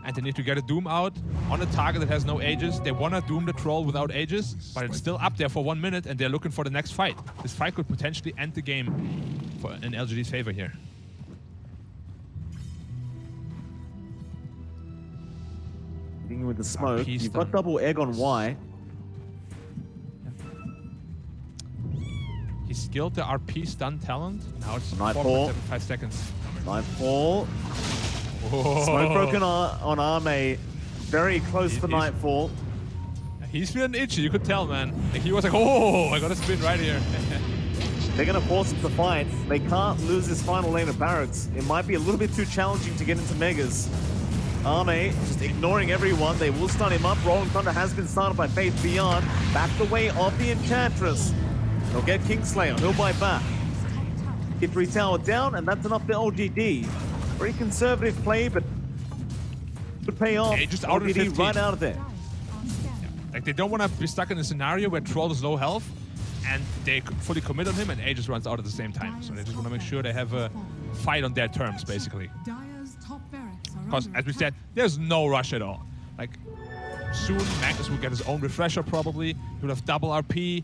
And they need to get a Doom out on a target that has no Aegis. They want to Doom the Troll without Aegis, but it's still up there for 1 minute, and they're looking for the next fight. This fight could potentially end the game for in LGD's favor here. Dealing with the smoke. RP You've got stun. double egg on Y. He skilled the RP stun talent. Now it's Nightfall. 4.75 seconds. Nightfall. Whoa. Smoke broken on Arme. Very close for Nightfall. He's feeling itchy, you could tell, man. Like, he was like, oh, I got a spin right here. They're going to force him to fight. They can't lose this final lane of Barracks. It might be a little bit too challenging to get into Megas. Arme just ignoring everyone. They will stun him up. Rolling Thunder has been started by Faith Beyond. Back the way of the Enchantress. They'll get Kingslayer. He'll buy back. Hit 3 tower down, and that's enough for LGD. Very conservative play, but could pay off. Yeah, just out of LGD 15. right out of there. Like, they don't want to be stuck in a scenario where Troll is low health and they fully commit on him and Aegis runs out at the same time. So they just want to make sure they have a fight on their terms, basically. Because, as we said, there's no rush at all. Like, soon Magnus will get his own refresher, probably. He'll have double RP.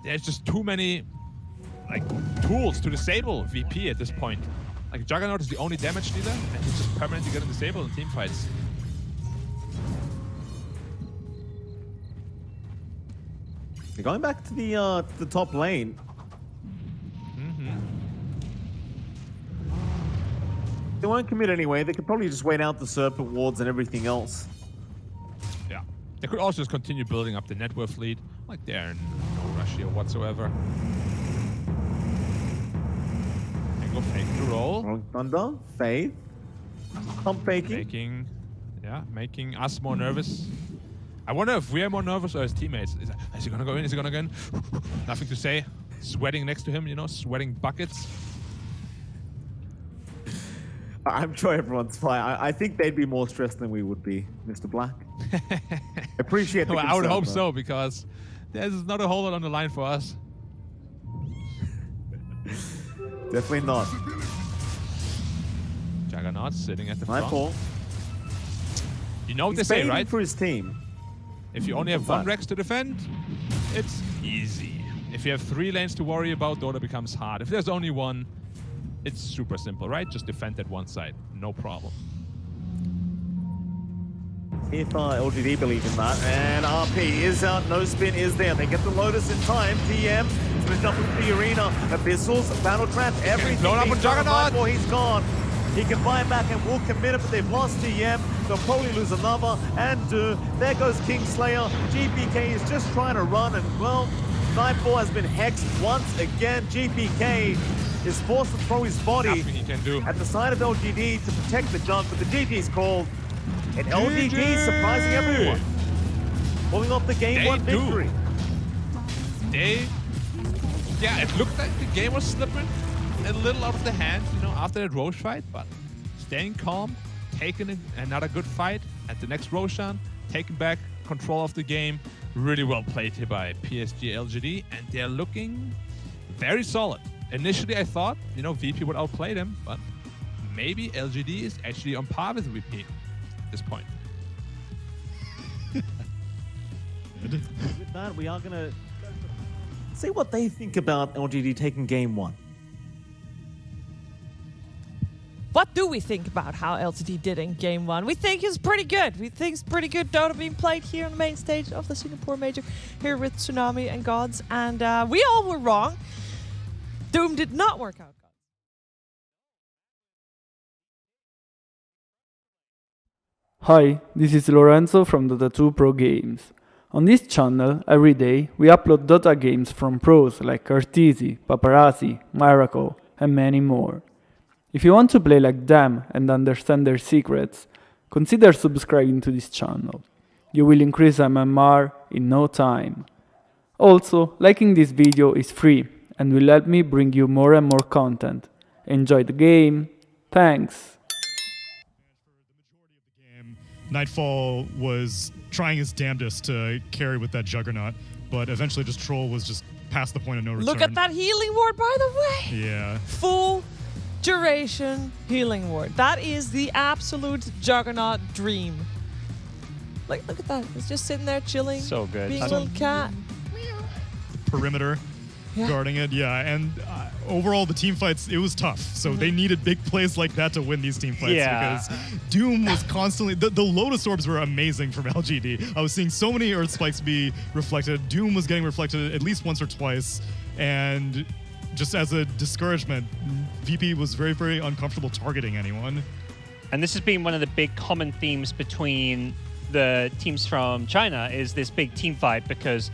There's just too many, like, tools to disable VP at this point. Like, Juggernaut is the only damage dealer, and he's just permanently getting disabled in team fights. Going back to the top lane. They won't commit anyway. They could probably just wait out the Serpent Wards and everything else. Yeah. They could also just continue building up the net worth lead. Like, they're no rush here whatsoever. And go fake the roll. Rolling Thunder, Faith, pump faking. Making us more nervous. I wonder if we're more nervous or his teammates. Is he gonna go in? Is he gonna go in? Nothing to say. Sweating next to him, you know, sweating buckets. I'm sure everyone's fine. I think they'd be more stressed than we would be, Mr. Black. Appreciate the Well, I would concern, hope though. so, because there's not a whole lot on the line for us. Definitely not. Juggernaut sitting at the front. Nightfall. You know what they He's say, baiting right? for his team. If you only have one Fun. Rex to defend, it's easy. If you have 3 lanes to worry about, Dota becomes hard. If there's only one, it's super simple, right? Just defend that one side, no problem. If LGD believe in that. And RP is out, no spin is there. They get the Lotus in time. TM is going to jump into the arena. Abyssals, Battle Trap, everything. blown up being on done Juggernaut. Nightfall, he's gone. He can buy back and will commit it, but they've lost TM. They'll probably lose another. And there goes Kingslayer. GPK is just trying to run, and well, Nightfall has been hexed once again. GPK is forced to throw his body Nothing he can do. at the side of LGD to protect the junk, but the GG's called. And LGD surprising everyone. pulling off the game one victory. Yeah, it looked like the game was slipping a little out of the hand, you know, after that Roche fight, but staying calm, taking another good fight at the next Roshan, taking back control of the game. Really well played here by Psg.lgd, and they're looking very solid. Initially, I thought, you know, VP would outplay them, but maybe LGD is actually on par with VP at this point. With that, we are going to see what they think about LGD taking game one. What do we think about how LTD did in game one? We think it's pretty good. We think it's pretty good Dota being played here on the main stage of the Singapore Major here with Tsunami and Gods. And we all were wrong. Doom did not work out. Hi, this is Lorenzo from Dota Pro Games. On this channel, every day, we upload Dota games from pros like Arteezy, Paparazzi, Miracle, and many more. If you want to play like them and understand their secrets, consider subscribing to this channel. You will increase MMR in no time. Also, liking this video is free and will help me bring you more and more content. Enjoy the game. Thanks. Nightfall was trying his damnedest to carry with that Juggernaut, but eventually just Troll was just past the point of no return. Look at that healing ward, by the way. Yeah. Full duration healing ward. That is the absolute Juggernaut dream. Like, look at that. It's just sitting there chilling. So good. Being a little cat. Perimeter. Guarding it, yeah, and overall the team fights, it was tough. So they needed big plays like that to win these team fights because Doom was constantly, the Lotus Orbs were amazing from LGD. I was seeing so many Earth Spikes be reflected. Doom was getting reflected at least once or twice, and just as a discouragement, VP was very, very uncomfortable targeting anyone. And this has been one of the big common themes between the teams from China is this big team fight because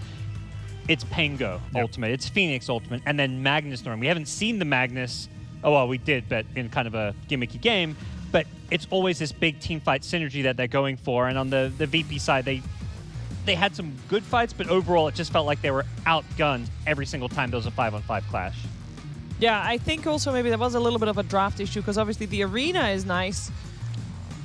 it's Pango Ultimate, it's Phoenix Ultimate, and then Magnus Norm. We haven't seen the Magnus, oh well, we did, but in kind of a gimmicky game, but it's always this big team fight synergy that they're going for, and on the VP side, they had some good fights, but overall it just felt like they were outgunned every single time there was a 5-on-5 clash. Yeah, I think also maybe there was a little bit of a draft issue because obviously the arena is nice,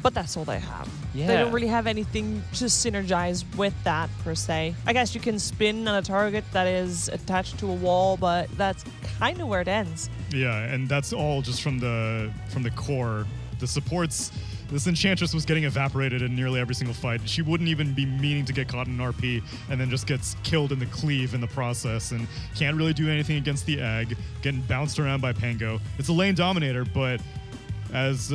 but that's all they have. Yeah. They don't really have anything to synergize with that per se. I guess you can spin on a target that is attached to a wall, but that's kind of where it ends. Yeah, and that's all just from the core. The supports, this Enchantress was getting evaporated in nearly every single fight. She wouldn't even be meaning to get caught in an RP and then just gets killed in the cleave in the process and can't really do anything against the egg, getting bounced around by Pango. It's a lane dominator, but as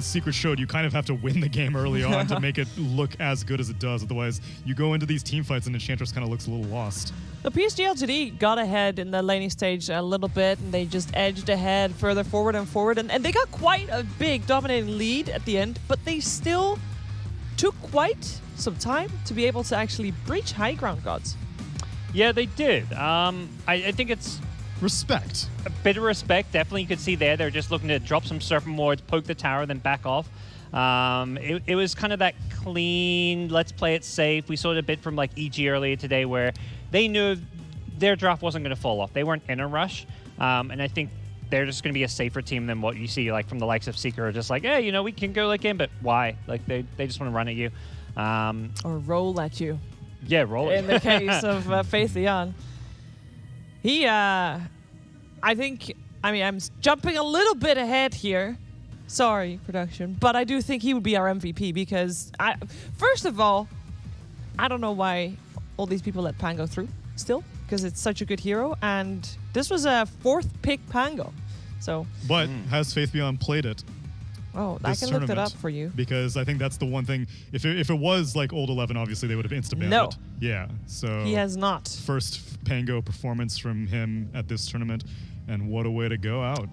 Secret showed, you kind of have to win the game early on to make it look as good as it does. Otherwise, you go into these team fights and Enchantress kind of looks a little lost. The PSG-LGD got ahead in the laning stage a little bit, and they just edged ahead further forward and forward, and they got quite a big dominating lead at the end, but they still took quite some time to be able to actually breach high ground, Gods. Yeah, they did. I think it's respect. A bit of respect, definitely you could see there. They're just looking to drop some surfing wards, poke the tower, then back off. It was kind of that clean, let's play it safe. We saw it a bit from like EG earlier today where they knew their draft wasn't going to fall off. They weren't in a rush. And I think they're just going to be a safer team than what you see like from the likes of Seeker, are just like, hey, you know, we can go like in, but why? Like they just want to run at you. Or roll at you. Yeah, roll at you. In the case of Faithion. He, I think, I mean, I'm jumping a little bit ahead here. Sorry, production. But I do think he would be our MVP because, first of all, I don't know why all these people let Pango through still, because it's such a good hero. And this was a 4th pick Pango. So. But has Faith Beyond played it? Oh, I can look that up for you. Because I think that's the one thing. If it was like old 11, obviously they would have insta-banned it. Yeah, so. He has not. First Pango performance from him at this tournament, and what a way to go out.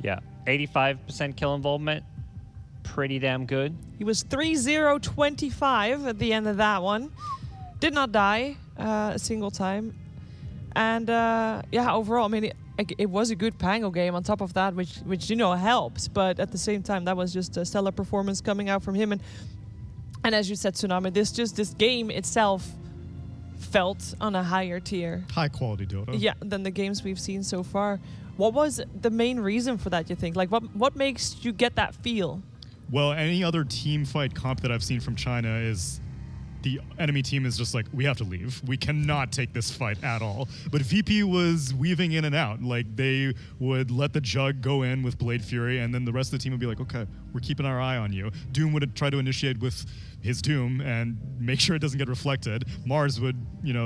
Yeah, 85% kill involvement. Pretty damn good. He was 3-0-25 at the end of that one. Did not die a single time. And yeah, overall, I mean, it was a good Pango game on top of that, which you know helps. But at the same time, that was just a stellar performance coming out from him. And as you said, Tsunami, this game itself felt on a higher tier. High quality Dota. Yeah, than the games we've seen so far. What was the main reason for that, you think? Like, what makes you get that feel? Well, any other team fight comp that I've seen from China is the enemy team is just like, we have to leave. We cannot take this fight at all. But VP was weaving in and out. Like, they would let the Jug go in with Blade Fury, and then the rest of the team would be like, okay, we're keeping our eye on you. Doom would try to initiate with his Doom and make sure it doesn't get reflected. Mars would,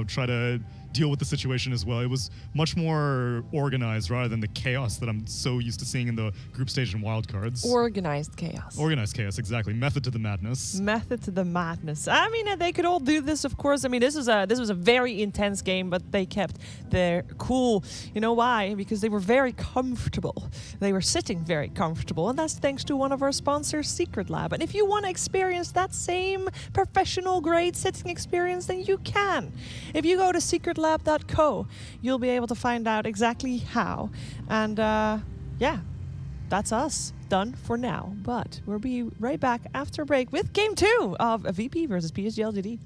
try to deal with the situation as well. It was much more organized rather than the chaos that I'm so used to seeing in the group stage and wildcards. Organized chaos. Organized chaos, exactly. Method to the madness. Method to the madness. I mean, they could all do this, of course. I mean, this was a very intense game, but they kept their cool. You know why? Because they were very comfortable. They were sitting very comfortable, and that's thanks to one of our sponsors, Secret Lab. And if you want to experience that same professional grade sitting experience, then you can. If you go to secretlab.co, you'll be able to find out exactly how. And yeah, that's us done for now. But we'll be right back after a break with Game 2 of VP versus Psg.lgd.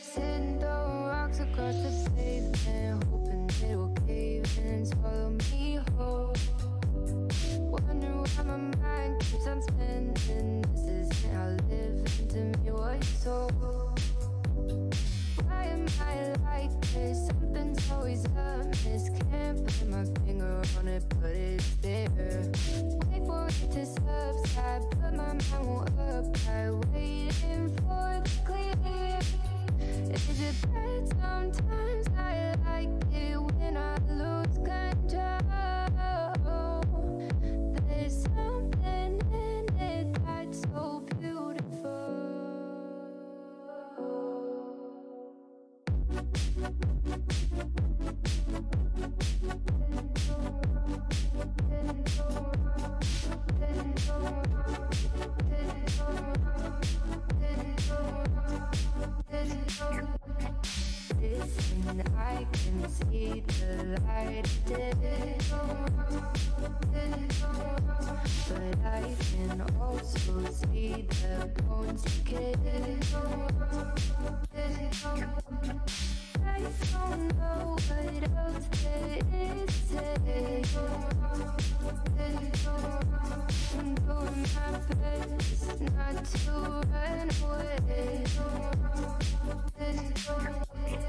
Sitting walks across the pavement, hoping it will cave in and swallow me whole. Wonder why my mind keeps on spinning. This isn't how living to me was told. Why am I like this? Something's always amiss. Can't put my finger on it, but it's there. Wait for it to subside, but my mind won't apply. Waiting for the clear. Is it bad sometimes? I like it when I lose control. There's something in it that's so beautiful. Listen, I can see the light, but I can also see the bones decay. I don't know what else there is to say. I'm doing my best not to run away.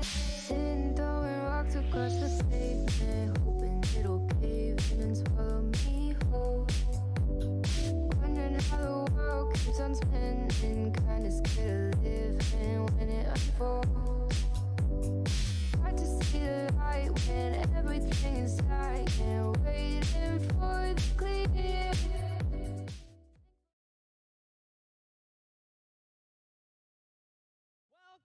Sitting throwing rocks across the pavement, hoping it'll cave in and swallow me whole. Wondering how the world keeps on spinning, kinda scared of living when it unfolds. Hard to see the light when everything is dying, waiting for the clear.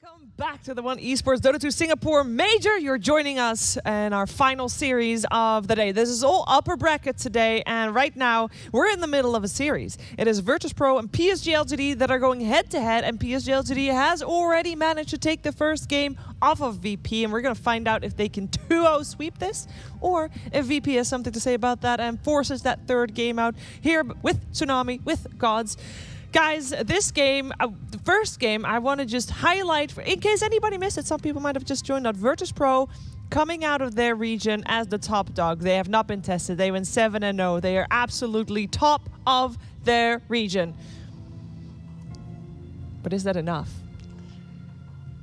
Welcome back to the One Esports Dota 2 Singapore Major. You're joining us in our final series of the day. This is all upper bracket today, and right now we're in the middle of a series. It is Virtus.pro and Psg.lgd that are going head-to-head, and Psg.lgd has already managed to take the first game off of VP, and we're going to find out if they can 2-0 sweep this, or if VP has something to say about that and forces that third game out here with Tsunami, with Gods. Guys, this game, the first game, I want to just highlight, in case anybody missed it, some people might have just joined on Virtus.pro, coming out of their region as the top dog. They have not been tested. They went 7-0. They are absolutely top of their region. But is that enough?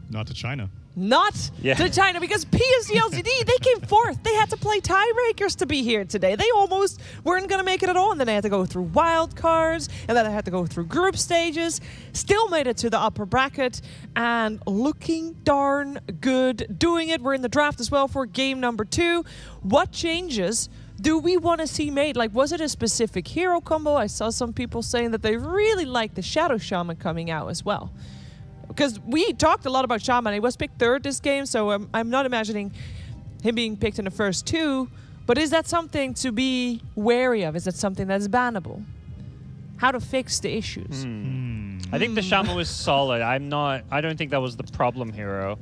Not to China. Not to China, because Psg.lgd, they came fourth. They had to play tiebreakers to be here today. They almost weren't going to make it at all, and then they had to go through wild cards, and then they had to go through group stages. Still made it to the upper bracket, and looking darn good doing it. We're in the draft as well for game number 2. What changes do we want to see made? Like, was it a specific hero combo? I saw some people saying that they really like the Shadow Shaman coming out as well. Because we talked a lot about Shaman. He was picked third this game, so I'm not imagining him being picked in the first 2. But is that something to be wary of? Is that something that's bannable? How to fix the issues? I think the Shaman was solid. I don't think that was the problem hero.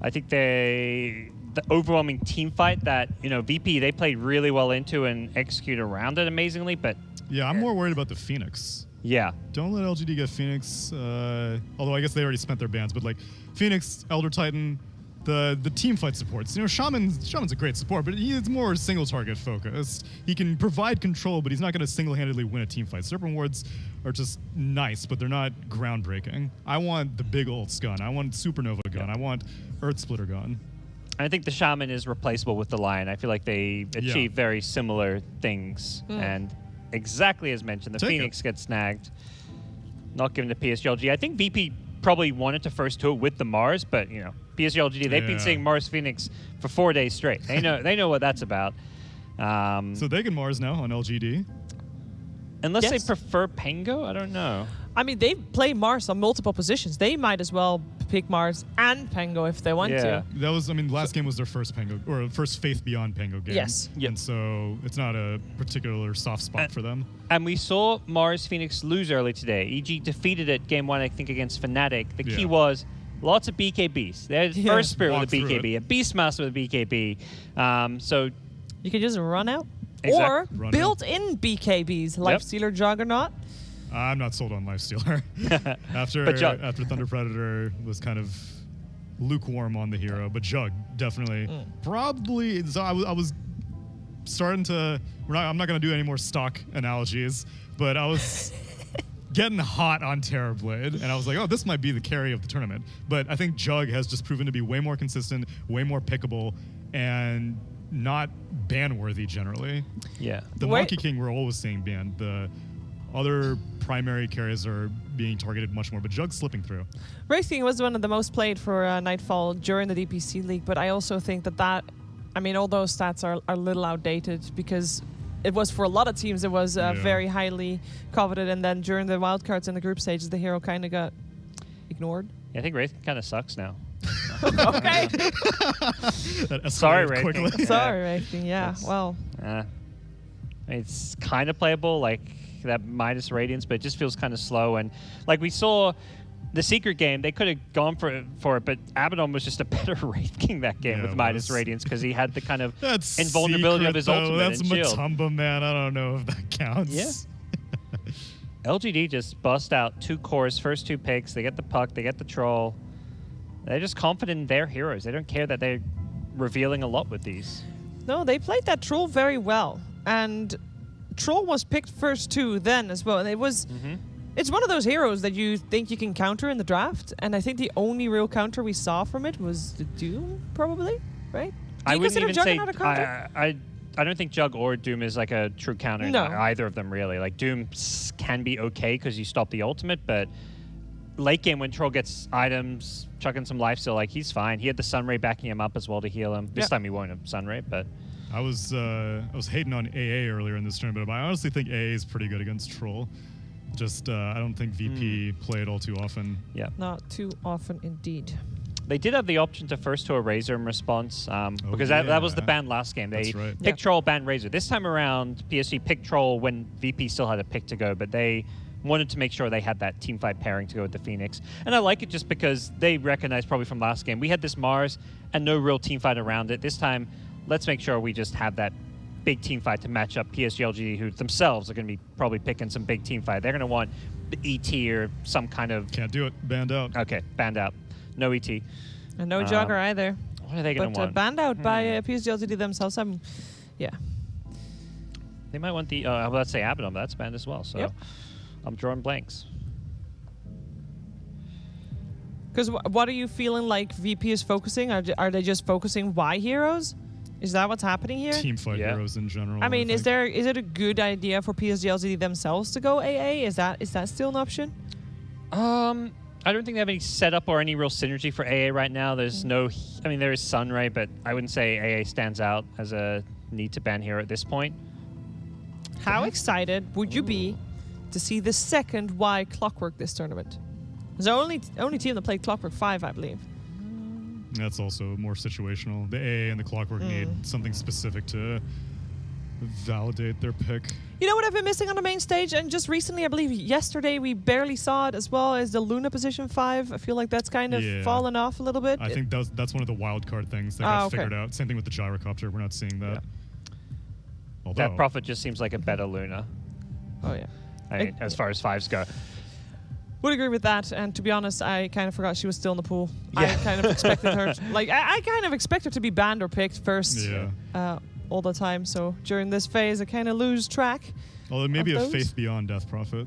I think the overwhelming team fight that, VP, they played really well into and executed around it amazingly, but... Yeah, I'm more worried about the Phoenix. Yeah. Don't let LGD get Phoenix, although I guess they already spent their bans, but like Phoenix, Elder Titan, the team fight supports. Shaman's a great support, but he's more single target focused. He can provide control, but he's not going to single-handedly win a team fight. Serpent Wards are just nice, but they're not groundbreaking. I want the big ults gun. I want Supernova gun. I want Earth Splitter gun. I think the Shaman is replaceable with the Lion. I feel like they achieve very similar things, and exactly as mentioned, the Phoenix gets snagged, not given to Psg.lgd. I think VP probably wanted to first tour with the Mars, but Psg.lgd, they've been seeing Mars Phoenix for 4 days straight. They know what that's about. So they can Mars now on LGD. Unless they prefer Pengo, I don't know. I mean, they play Mars on multiple positions. They might as well pick Mars and Pengo if they want to. That was, last game was their first Pengo, or first Faith Beyond Pengo game. Yes. And so it's not a particular soft spot for them. And we saw Mars Phoenix lose early today. EG defeated it game 1, I think, against Fnatic. The key was lots of BKBs. There's First Spirit with a BKB, a Beastmaster with a BKB. So you can just run out. Or built-in BKBs, Lifestealer Juggernaut. I'm not sold on Lifestealer. after Thunder Predator was kind of lukewarm on the hero, but Jug definitely probably. So I was starting to. I'm not going to do any more stock analogies, but I was getting hot on Terrorblade, and I was like, oh, this might be the carry of the tournament. But I think Jug has just proven to be way more consistent, way more pickable, and not ban-worthy generally. Yeah. The Monkey King we're always seeing banned. The other primary carries are being targeted much more, but Jug's slipping through. Race King was one of the most played for Nightfall during the DPC League, but I also think that I mean, all those stats are a little outdated because it was for a lot of teams, it was very highly coveted, and then during the wildcards and the group stages, the hero kind of got ignored. Yeah, I think Wraith kind of sucks now. Okay. Sorry, Wraith. Quickly. Sorry, Race King. Yeah, well. It's kind of playable, like that minus Radiance, but it just feels kind of slow. And like we saw the Secret game, they could have gone for it, but Abaddon was just a better Wraith King that game with minus Radiance because he had the kind of invulnerability of his ultimate That's and shield. Matumba, man. I don't know if that counts. Yeah. LGD just bust out 2 cores, first 2 picks. They get the puck, they get the troll. They're just confident in their heroes. They don't care that they're revealing a lot with these. No, they played that troll very well, and troll was picked first 2 then as well, and it was. It's one of those heroes that you think you can counter in the draft, and I think the only real counter we saw from it was the Doom, probably, right? I wouldn't even say a counter? I don't think Jug or Doom is like a true counter. No. Either of them really. Like Doom can be okay because you stop the ultimate, but late game when Troll gets items, chucking some life steal, like he's fine. He had the Sunray backing him up as well to heal him. This time he won't have Sunray, but I was hating on AA earlier in this tournament, but I honestly think AA is pretty good against Troll. Just I don't think VP play it all too often. Yeah, not too often indeed. They did have the option to first to a Razor in response because that was the ban last game. They picked Troll, ban Razor. This time around, PSG picked Troll when VP still had a pick to go, but they wanted to make sure they had that teamfight pairing to go with the Phoenix. And I like it just because they recognized probably from last game, we had this Mars and no real teamfight around it. This time, let's make sure we just have that big team fight to match up Psg.lgd, who themselves are going to be probably picking some big team fight. They're going to want the ET or some kind of... Can't do it. Banned out. Okay, banned out. No ET. And no Jogger either. What are they going to want? Banned out by Psg.lgd themselves. Yeah. They might want the... let's say Abaddon, but that's banned as well. So I'm drawing blanks. Because what are you feeling like VP is focusing? Are they just focusing Y heroes? Is that what's happening here? Teamfight heroes in general. I mean, is it a good idea for Psg.lgd themselves to go AA? Is that still an option? I don't think they have any setup or any real synergy for AA right now. There's no... I mean, there is Sunray, but I wouldn't say AA stands out as a need to ban hero at this point. How excited would you be to see the second Y Clockwork this tournament? It's the only team that played Clockwork 5, I believe. That's also more situational. The AA and the Clockwork need something specific to validate their pick. You know what I've been missing on the main stage? And just recently, I believe yesterday, we barely saw it as well as the Luna position 5. I feel like that's kind of fallen off a little bit. I think that's one of the wild card things that got figured out. Same thing with the gyrocopter. We're not seeing that. Although, that Prophet just seems like a better Luna. Oh, yeah. I mean, as far as 5s go. Would agree with that, and to be honest, I kind of forgot she was still in the pool. Yeah. I kind of expected her, I kind of expect her to be banned or picked first all the time, so during this phase, I kind of lose track. Although maybe a Faith Beyond Death Prophet.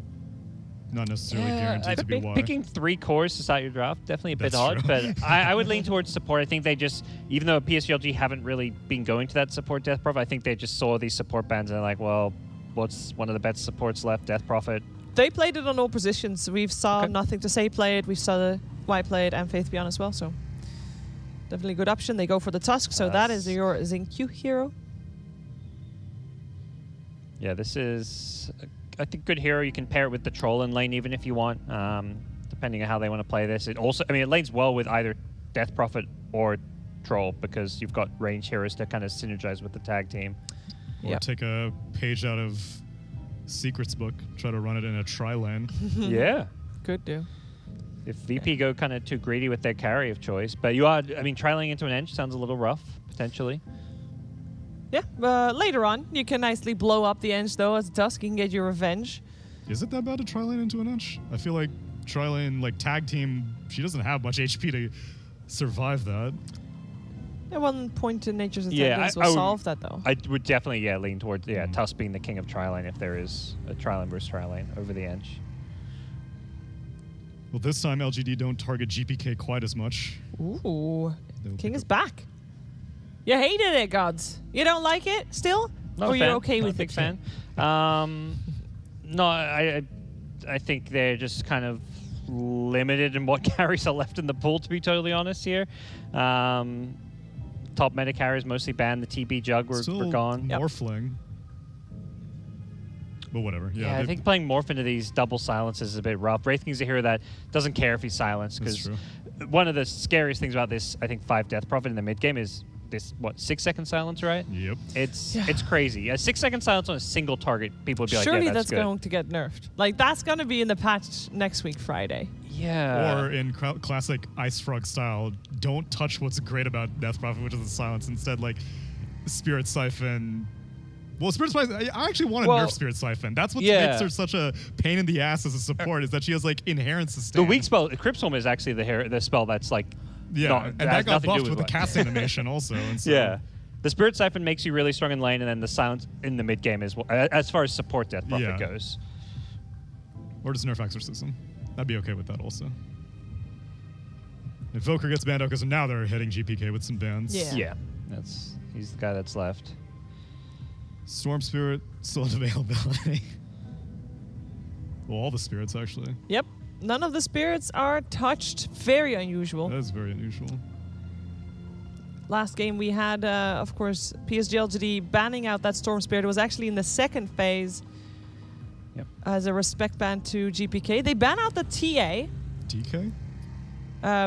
Not necessarily guaranteed to be Y. Picking 3 cores to start your draft, definitely a bit odd, but I would lean towards support. I think they just, even though PSG haven't really been going to that support Death Prophet, I think they just saw these support bans and they're like, well, what's one of the best supports left? Death Prophet. They played it on all positions. We've saw Nothing to Say play it. We saw the Y play it and Faith Beyond as well. So definitely a good option. They go for the Tusk. So that is your Xingqiu hero. Yeah, this is, I think, good hero. You can pair it with the Troll in lane even if you want, depending on how they want to play this. It also, I mean, it lanes well with either Death Prophet or Troll because you've got range heroes to kind of synergize with the tag team. Or take a page out of Secrets book, try to run it in a tri-lane. Yeah. Could do. If VP go kind of too greedy with their carry of choice. But you are, I mean, tri-laning into an Eng sounds a little rough, potentially. Yeah, later on, you can nicely blow up the Eng, though, as a Tusk. You can get your revenge. Is it that bad to tri-lane into an Eng? I feel like tri-lane, like tag team, she doesn't have much HP to survive that. At one point in Nature's Yeah, Attendance I will would- solve that, though. I would definitely lean towards Tuss being the king of tri-lane if there is a tri-lane versus tri-lane over the edge. Well, this time LGD don't target GPK quite as much. Ooh. They'll King pick is up- back. You hated it, gods. You don't like it still? Not or a you're fan. okay Not with a big it? fan. No, I think they're just kind of limited in what carries are left in the pool, to be totally honest here. Top meta carries mostly banned. The TB Jug were Still gone. Morphling. But whatever. Yeah, I think playing Morph into these double silences is a bit rough. Wraith King's a hero that doesn't care if he's silenced, That's because true. one of the scariest things about this, I think, 5 Death Prophet in the mid game is this, 6-second silence, right? Yep. It's crazy. A 6-second silence on a single target, people would be like, Surely yeah, that's good. going to get nerfed. Like, that's going to be in the patch next week, Friday. Yeah. Or in classic Ice Frog style, don't touch what's great about Death Prophet, which is the silence. Instead, like, Spirit Siphon. Well, Spirit Siphon, I actually want to nerf Spirit Siphon. That's what makes her such a pain in the ass as a support, is that she has, like, inherent sustain. The weak spell, Cryptstorm, is actually the spell that's, like, yeah, and that got buffed with the cast animation also. And so yeah. The Spirit Siphon makes you really strong in lane, and then the silence in the mid game is as far as support Death Prophet goes. Or just nerf Exorcism. I'd be okay with that also. Invoker gets banned out because now they're hitting GPK with some bans. Yeah. He's the guy that's left. Storm Spirit still in availability. Well, all the spirits actually. Yep. None of the spirits are touched. Very unusual. That is very unusual. Last game we had, of course, Psg.lgd banning out that Storm Spirit. It was actually in the second phase as a respect ban to GPK. They ban out the TA. DK?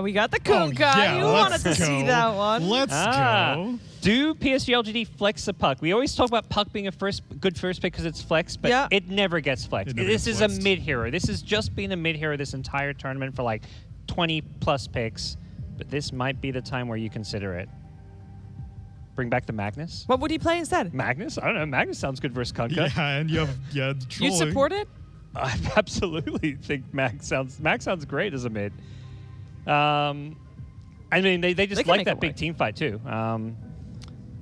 We got the Kunkka. yeah, You let's wanted to go. see that one. Let's go. Do Psg.lgd flex the puck? We always talk about puck being a good first pick because it's flexed, but it never gets flexed. This is a mid hero. This has just been a mid hero this entire tournament for like 20 plus picks, but this might be the time where you consider it. Bring back the Magnus. What would he play instead? Magnus? I don't know. Magnus sounds good versus Kunkka. Yeah, and you have trolling. You support it? I absolutely think Max sounds great as a mid. I mean, they just like that big team fight too.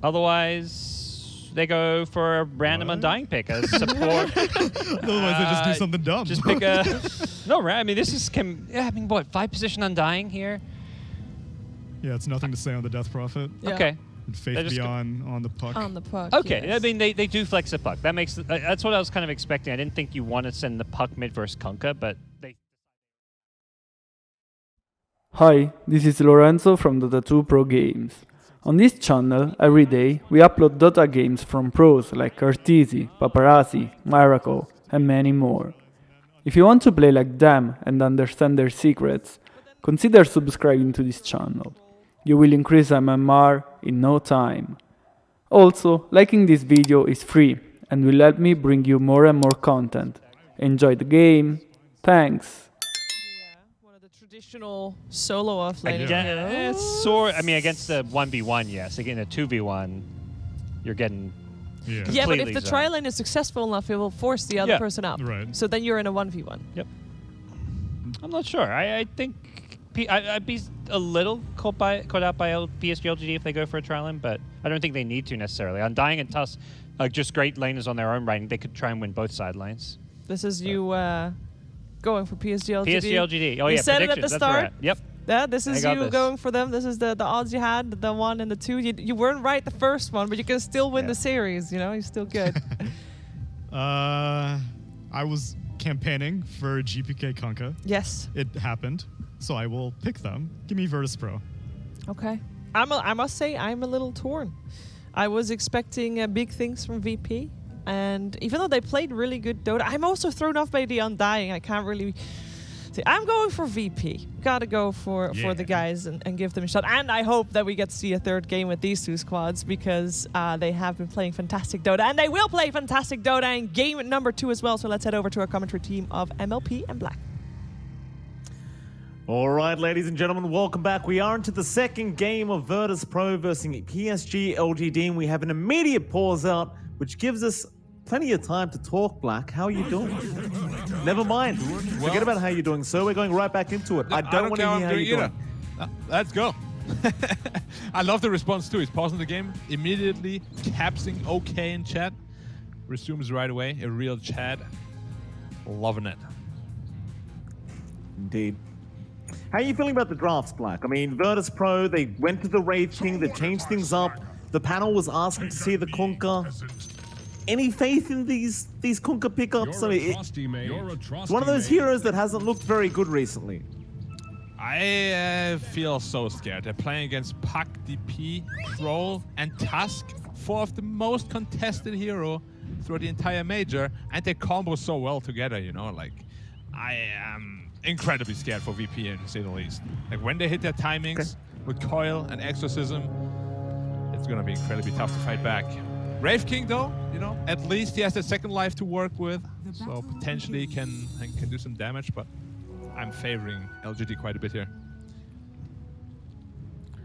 Otherwise, they go for a random Undying pick as support. Otherwise, they just do something dumb. Just pick a no, right? I mean, this is what 5 position Undying here. Yeah, it's nothing to say on the Death Prophet. Yeah. Okay. And Faith Beyond on the puck. On the puck. Okay, yes. I mean they do flex the puck. That makes that's what I was kind of expecting. I didn't think you want to send the puck mid versus Kunkka, but they. Hi, this is Lorenzo from Dota Pro Games. On this channel, every day, we upload Dota games from pros like Arteezy, Paparazzi, Miracle, and many more. If you want to play like them and understand their secrets, consider subscribing to this channel. You will increase MMR in no time. Also, liking this video is free and will help me bring you more and more content. Enjoy the game. Thanks. One of the traditional solo offlaning Yeah, I mean, against the 1v1, yes. Again, a 2v1, you're getting. Yeah, but if completely the zoned. tri-lane is successful enough, it will force the other person up. Right. So then you're in a 1v1. Yep. I'm not sure. I think I'd be a little caught out by Psg.lgd if they go for a tri-lane, but I don't think they need to necessarily. Undying and Tuss are just great laners on their own right, and they could try and win both side lanes. This is you going for Psg.lgd. Psg.lgd. Oh, You yeah, said it at predictions. the That's where we're start. at. Yep. Yeah, this is I you got this. going for them. This is the odds you had, the 1 and the 2. You weren't right the first one, but you can still win the series. You know, you're still good. I was campaigning for GPK Kunkka. Yes. It happened, so I will pick them. Give me Virtus.pro. Okay. I must say I'm a little torn. I was expecting big things from VP, and even though they played really good Dota, I'm also thrown off by the Undying. I can't really. I'm going for VP. Gotta go for the guys and give them a shot. And I hope that we get to see a third game with these two squads because they have been playing fantastic Dota. And they will play fantastic Dota in game number 2 as well. So let's head over to our commentary team of MLP and Black. All right, ladies and gentlemen, welcome back. We are into the second game of Virtus.pro versus Psg.lgd, and we have an immediate pause out, which gives us plenty of time to talk, Black. How are you doing? Never mind. Forget about how you're doing, sir. We're going right back into it. I don't want to hear how you're doing. Let's go. I love the response too. He's pausing the game, immediately capsing OK in chat, resumes right away. A real Chad. Loving it. Indeed. How are you feeling about the drafts, Black? I mean, Virtus.pro, they went to the Wraith King, they changed things up. The panel was asking to see the Kunkka. Any faith in these Kunkka pickups? I mean, it's one of those heroes that hasn't looked very good recently. I feel so scared. They're playing against Puck, DP, Troll, and Tusk, 4 of the most contested hero throughout the entire major, and they combo so well together, you know, like, I am incredibly scared for VP, to say the least. Like, when they hit their timings with Coil and Exorcism, it's gonna be incredibly tough to fight back. Wraith King, though, you know, at least he has that second life to work with, so potentially can do some damage, but I'm favoring LGD quite a bit here.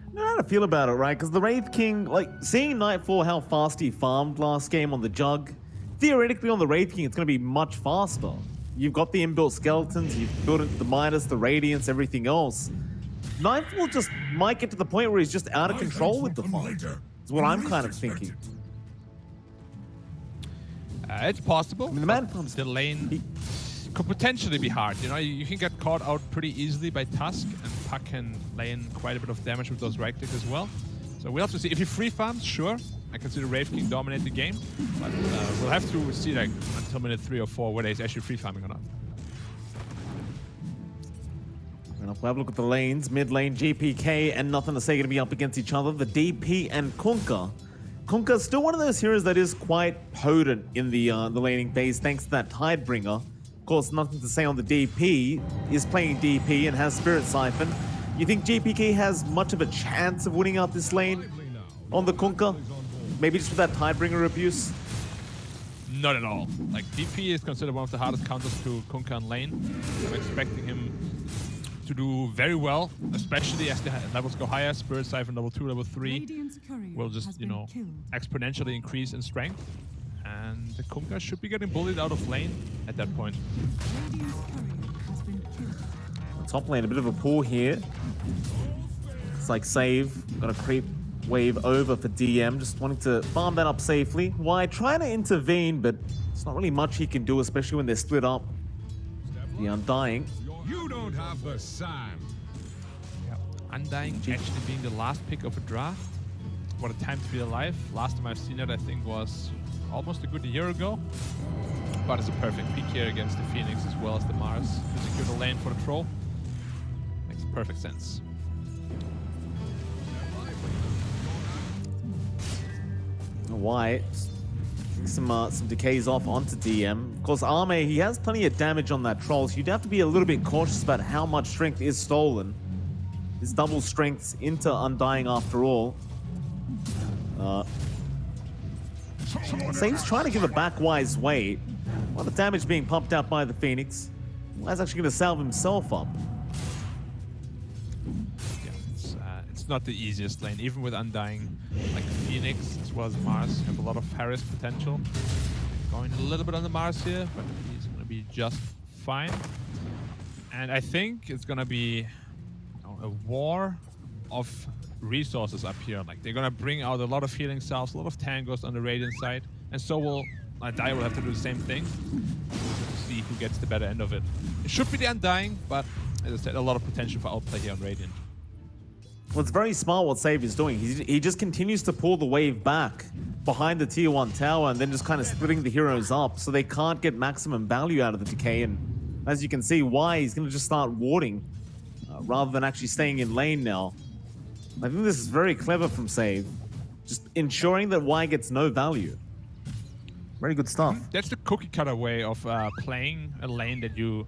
I don't know how to feel about it, right? Because the Wraith King, like, seeing Nightfall, how fast he farmed last game on the Jug, theoretically on the Wraith King, it's going to be much faster. You've got the inbuilt skeletons, you've built it the Midas, the Radiance, everything else. Nightfall just might get to the point where he's just out of control with the fight. That's what I'm kind of thinking. It's possible. I mean, the man farms. The lane could potentially be hard. You know, you can get caught out pretty easily by Tusk, and Puck can lane quite a bit of damage with those right clicks as well. So we'll have to see. If he free farms, sure, I consider Wraith King dominate the game, but we'll have to see like until minute 3 or 4 whether he's actually free farming or not. We'll have a look at the lanes. Mid lane, GPK and Nothing to Say going to be up against each other. The DP and Kunkka. Kunkka's still one of those heroes that is quite potent in the laning phase thanks to that Tidebringer. Of course, Nothing to Say on the DP is playing DP and has Spirit Siphon. You think GPK has much of a chance of winning out this lane on the Kunkka? Maybe just with that Tidebringer abuse? Not at all. Like, DP is considered one of the hardest counters to Kunkka on lane. I'm expecting him to do very well, especially as the levels go higher. Spirit Siphon level 2, level 3 will just, you know, exponentially increase in strength. And the Kunkka should be getting bullied out of lane at that point. Top lane, a bit of a pull here. It's like save, got a creep wave over for DM, just wanting to farm that up safely. Why trying to intervene, but it's not really much he can do, especially when they're split up. The Undying. You don't have the sand. Yeah. Undying actually being the last pick of a draft. What a time to be alive. Last time I've seen it, I think, was almost a good year ago. But it's a perfect pick here against the Phoenix as well as the Mars to secure the lane for the Troll. Makes perfect sense. White. Some decays off onto DM. Of course, Arme, he has plenty of damage on that Troll, so you'd have to be a little bit cautious about how much strength is stolen. His double strengths into Undying after all. Same's trying to give a backwise weight. A lot of damage being pumped out by the Phoenix. Why's actually going to salve himself up. Yeah, it's not the easiest lane, even with Undying. Like Phoenix as well as Mars have a lot of Harris potential. Going a little bit on the Mars here, but he's going to be just fine. And I think it's going to be a war of resources up here. Like, they're going to bring out a lot of healing salves, a lot of tangos on the Radiant side, and so will Undying will have to do the same thing to see who gets the better end of it. It should be the Undying, but as I said, a lot of potential for outplay here on Radiant. Well, it's very smart what Save is doing. He just continues to pull the wave back behind the tier 1 tower and then just kind of splitting the heroes up so they can't get maximum value out of the decay. And as you can see, Y is going to just start warding rather than actually staying in lane now. I think this is very clever from Save. Just ensuring that Y gets no value. Very good stuff. That's the cookie cutter way of playing a lane that you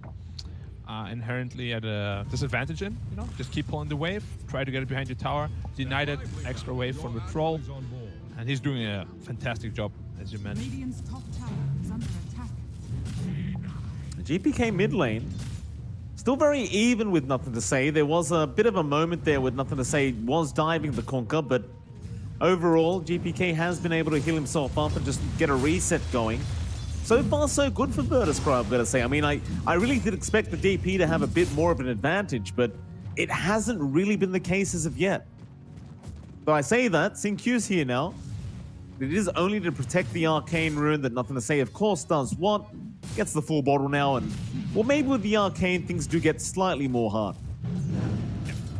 are inherently at a disadvantage in. You know, just keep pulling the wave, try to get it behind your tower, deny that extra wave from the Troll, and he's doing a fantastic job, as you mentioned. Radiant's top tower is under attack. GPK mid lane. Still very even with Nothing to Say. There was a bit of a moment there with Nothing to Say was diving the Kunkka, but overall, GPK has been able to heal himself up and just get a reset going. So far, so good for Virtus.pro, I've got to say. I mean, I really did expect the DP to have a bit more of an advantage, but it hasn't really been the case as of yet. But I say that, Xingqiu's here now. It is only to protect the Arcane Rune that Nothing to Say, of course, does what? Gets the full bottle now, and well, maybe with the Arcane, things do get slightly more hard.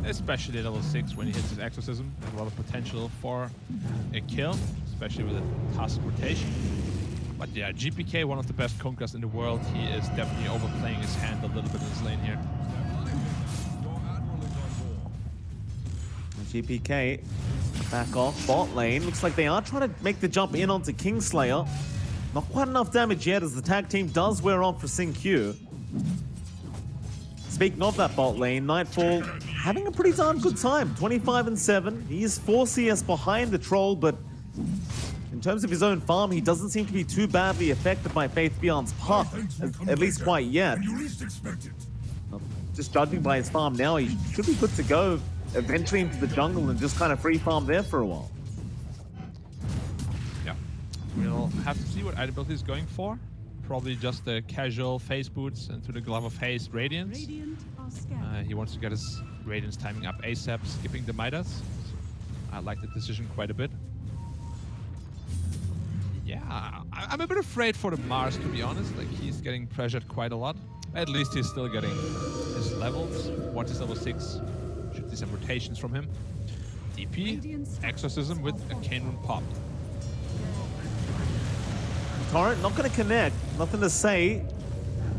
Especially level 6 when he hits his Exorcism. A lot of potential for a kill, especially with a task rotation. But yeah, GPK, one of the best Kunkkas in the world. He is definitely overplaying his hand a little bit in this lane here. GPK back off bot lane. Looks like they are trying to make the jump in onto Kingslayer. Not quite enough damage yet as the tag team does wear off for Xingqiu. Speaking of that bot lane, Nightfall having a pretty darn good time. 25 and 7. He is 4 CS behind the Troll, but in terms of his own farm, he doesn't seem to be too badly affected by Faith Beyond's puck, at least quite yet. Just judging by his farm now, he should be good to go eventually into the jungle and just kind of free farm there for a while. Yeah, we'll have to see what item build he's going for. Probably just the casual phase boots into the Glove of Haste Radiance. He wants to get his Radiance timing up ASAP, skipping the Midas. So I like the decision quite a bit. Yeah, I'm a bit afraid for the Mars, to be honest. Like, he's getting pressured quite a lot. At least he's still getting his levels. Once he's level 6, should see some rotations from him. DP, Exorcism with a Cane Rune pop. Torrent not going to connect. Nothing to say.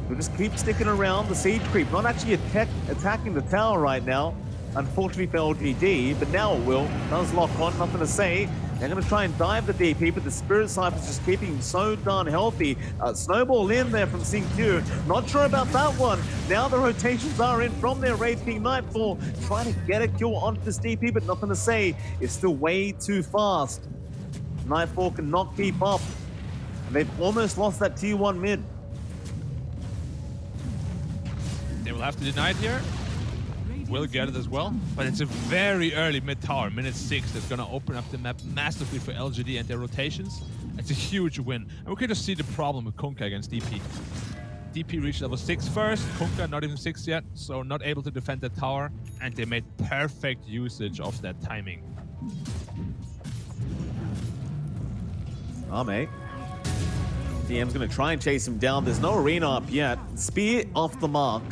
We'll just keep sticking around. The siege creep not actually attacking the tower right now. Unfortunately for LGD, but now it will. Does lock on. Nothing to say. They're going to try and dive the DP, but the Spirit Cypher's just keeping him so darn healthy. Snowball in there from Xingqiu. Not sure about that one. Now the rotations are in from their Wraith King Nightfall. Trying to get a kill onto this DP, but Nothing to say. It's still way too fast. Nightfall cannot keep up. And they've almost lost that tier 1 mid. They will have to deny it here. Will get it as well, but it's a very early mid tower, minute 6, that's gonna open up the map massively for LGD and their rotations. It's a huge win. And we can just see the problem with Kunkka against DP. DP reached level 6 first, Kunkka not even 6 yet, so not able to defend that tower, and they made perfect usage of that timing. Oh, mate. DM's gonna try and chase him down. There's no arena up yet. Spear off the mark.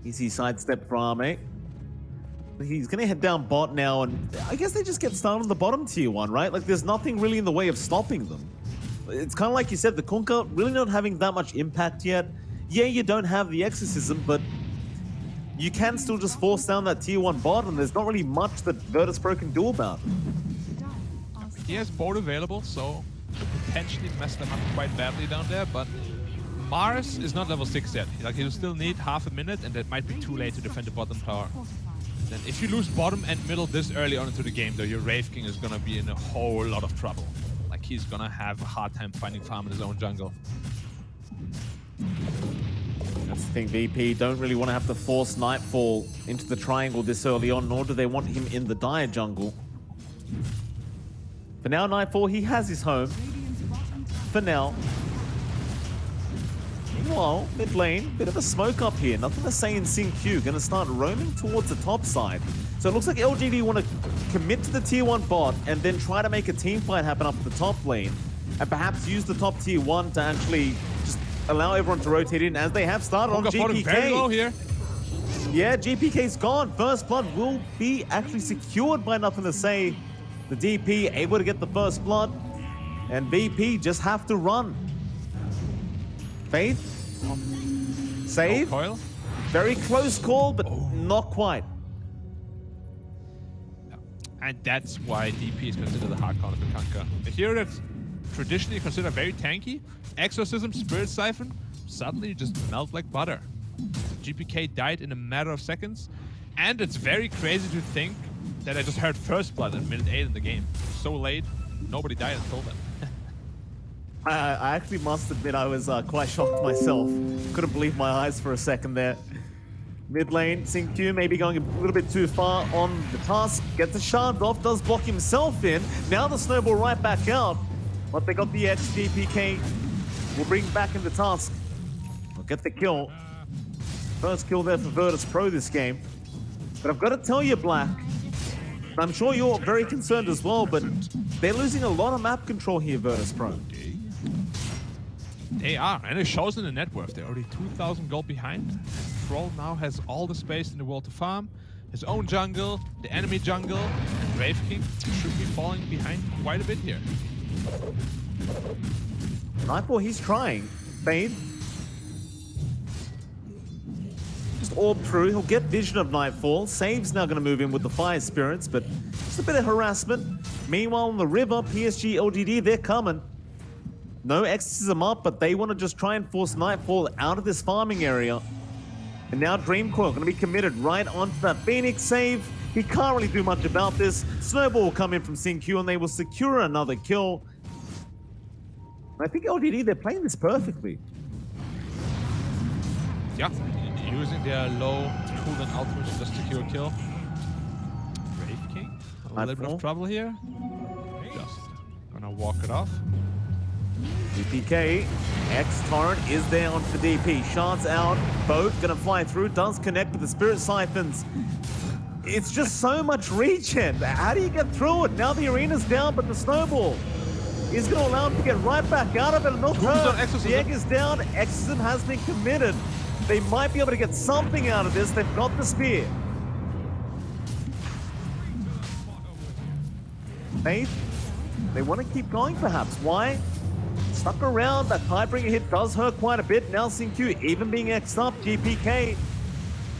Easy sidestep for Arme. He's going to head down bot now, and I guess they just get started on the bottom tier 1, right? Like, there's nothing really in the way of stopping them. It's kind of like you said, the Kunkka really not having that much impact yet. Yeah, you don't have the Exorcism, but you can still just force down that tier 1 bot, and there's not really much that Virtus.pro can do about it. He has board available, so could potentially mess them up quite badly down there, but Mars is not level 6 yet. Like, he'll still need half a minute, and that might be too late to defend the bottom tower. Then if you lose bottom and middle this early on into the game, though, your Wraith King is gonna be in a whole lot of trouble. Like, he's gonna have a hard time finding farm in his own jungle. That's the thing, VP don't really want to have to force Nightfall into the triangle this early on, nor do they want him in the dire jungle. For now, Nightfall, he has his home. For now. Meanwhile, mid lane, bit of a smoke up here. Nothing to say in Xingqiu. Gonna start roaming towards the top side. So it looks like LGD want to commit to the tier 1 bot and then try to make a team fight happen up the top lane. And perhaps use the top tier 1 to actually just allow everyone to rotate in, as they have started on GPK. Very low here. Yeah, GPK's gone. First blood will be actually secured by Nothing to Say. The DP able to get the first blood. And VP just have to run. Faith. Save. No coil. Very close call, but not quite. And that's why DP is considered the hard corner for Kunkka. A hero that's traditionally considered very tanky, Exorcism, Spirit Siphon, suddenly just melt like butter. GPK died in a matter of seconds, and it's very crazy to think that I just heard first blood in minute 8 in the game. So late, nobody died until then. I actually must admit I was quite shocked myself. Couldn't believe my eyes for a second there. Mid lane, Xingqiu maybe going a little bit too far on the task. Gets the shard off, does block himself in. Now the snowball right back out. But they got the X. DPK will bring back in the task. Will get the kill. First kill there for Virtus.pro this game. But I've got to tell you, Black, I'm sure you're very concerned as well, but they're losing a lot of map control here, Virtus.pro. They are, and it shows in the net worth. They're already 2,000 gold behind. And Troll now has all the space in the world to farm. His own jungle, the enemy jungle, and Wraith King should be falling behind quite a bit here. Nightfall, he's trying. Fade. Just orb through. He'll get vision of Nightfall. Save's now going to move in with the Fire Spirits, but just a bit of harassment. Meanwhile, on the river, Psg.lgd, they're coming. No exorcism up, but they want to just try and force Nightfall out of this farming area. And now Dreamcoil going to be committed right onto that Phoenix save. He can't really do much about this. Snowball will come in from SingQ and they will secure another kill. I think LGD, they're playing this perfectly. Yeah, using their low cooldown ultimate to just secure a kill. Wraith King, a little bit of trouble here. Just gonna walk it off. DPK, X-Torrent is there on for DP. Shards out, boat gonna fly through, does connect with the Spirit Siphons. It's just so much regen. How do you get through it? Now the arena's down, but the Snowball is gonna allow him to get right back out of it. And no turn. The egg is down, Exorcism has been committed. They might be able to get something out of this. They've got the spear. Faith, they want to keep going perhaps. Why? Stuck around, that Tidebringer hit does hurt quite a bit. Now SingQ even being X'd up, GPK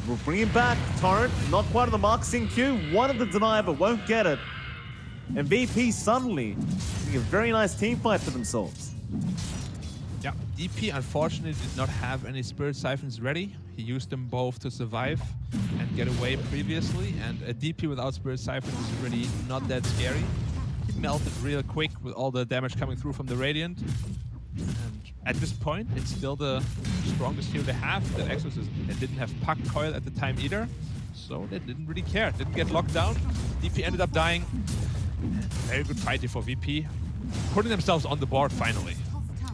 will bring him back. Torrent, not quite on the mark. SingQ wanted the deny, but won't get it. And VP suddenly doing a very nice team fight for themselves. Yeah, DP unfortunately did not have any Spirit Siphons ready. He used them both to survive and get away previously, and a DP without Spirit Siphons is really not that scary. He melted real quick with all the damage coming through from the Radiant. And at this point, it's still the strongest hero they have. That Exorcism. They didn't have Puck Coil at the time either, so they didn't really care. Didn't get locked down. DP ended up dying. Very good fight here for VP. Putting themselves on the board finally.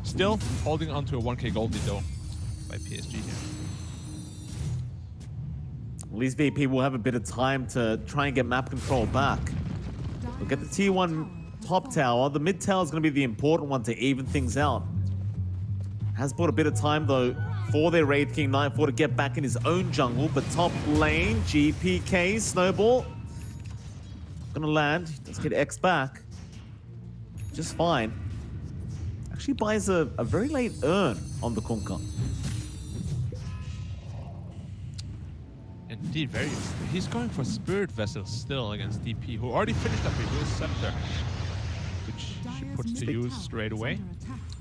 Still holding on to a 1k gold lead though by PSG here. At least VP will have a bit of time to try and get map control back. We'll get the tier 1 top tower. The mid tower is going to be the important one to even things out. Has bought a bit of time though for their Wraith King Nightfall to get back in his own jungle, but top lane, GPK, Snowball. Gonna land, let's get X back. Just fine. Actually buys a very late urn on the Kunkka. Indeed, very. He's going for Spirit Vessel still against DP, who already finished up with his Scepter, which she puts to use straight away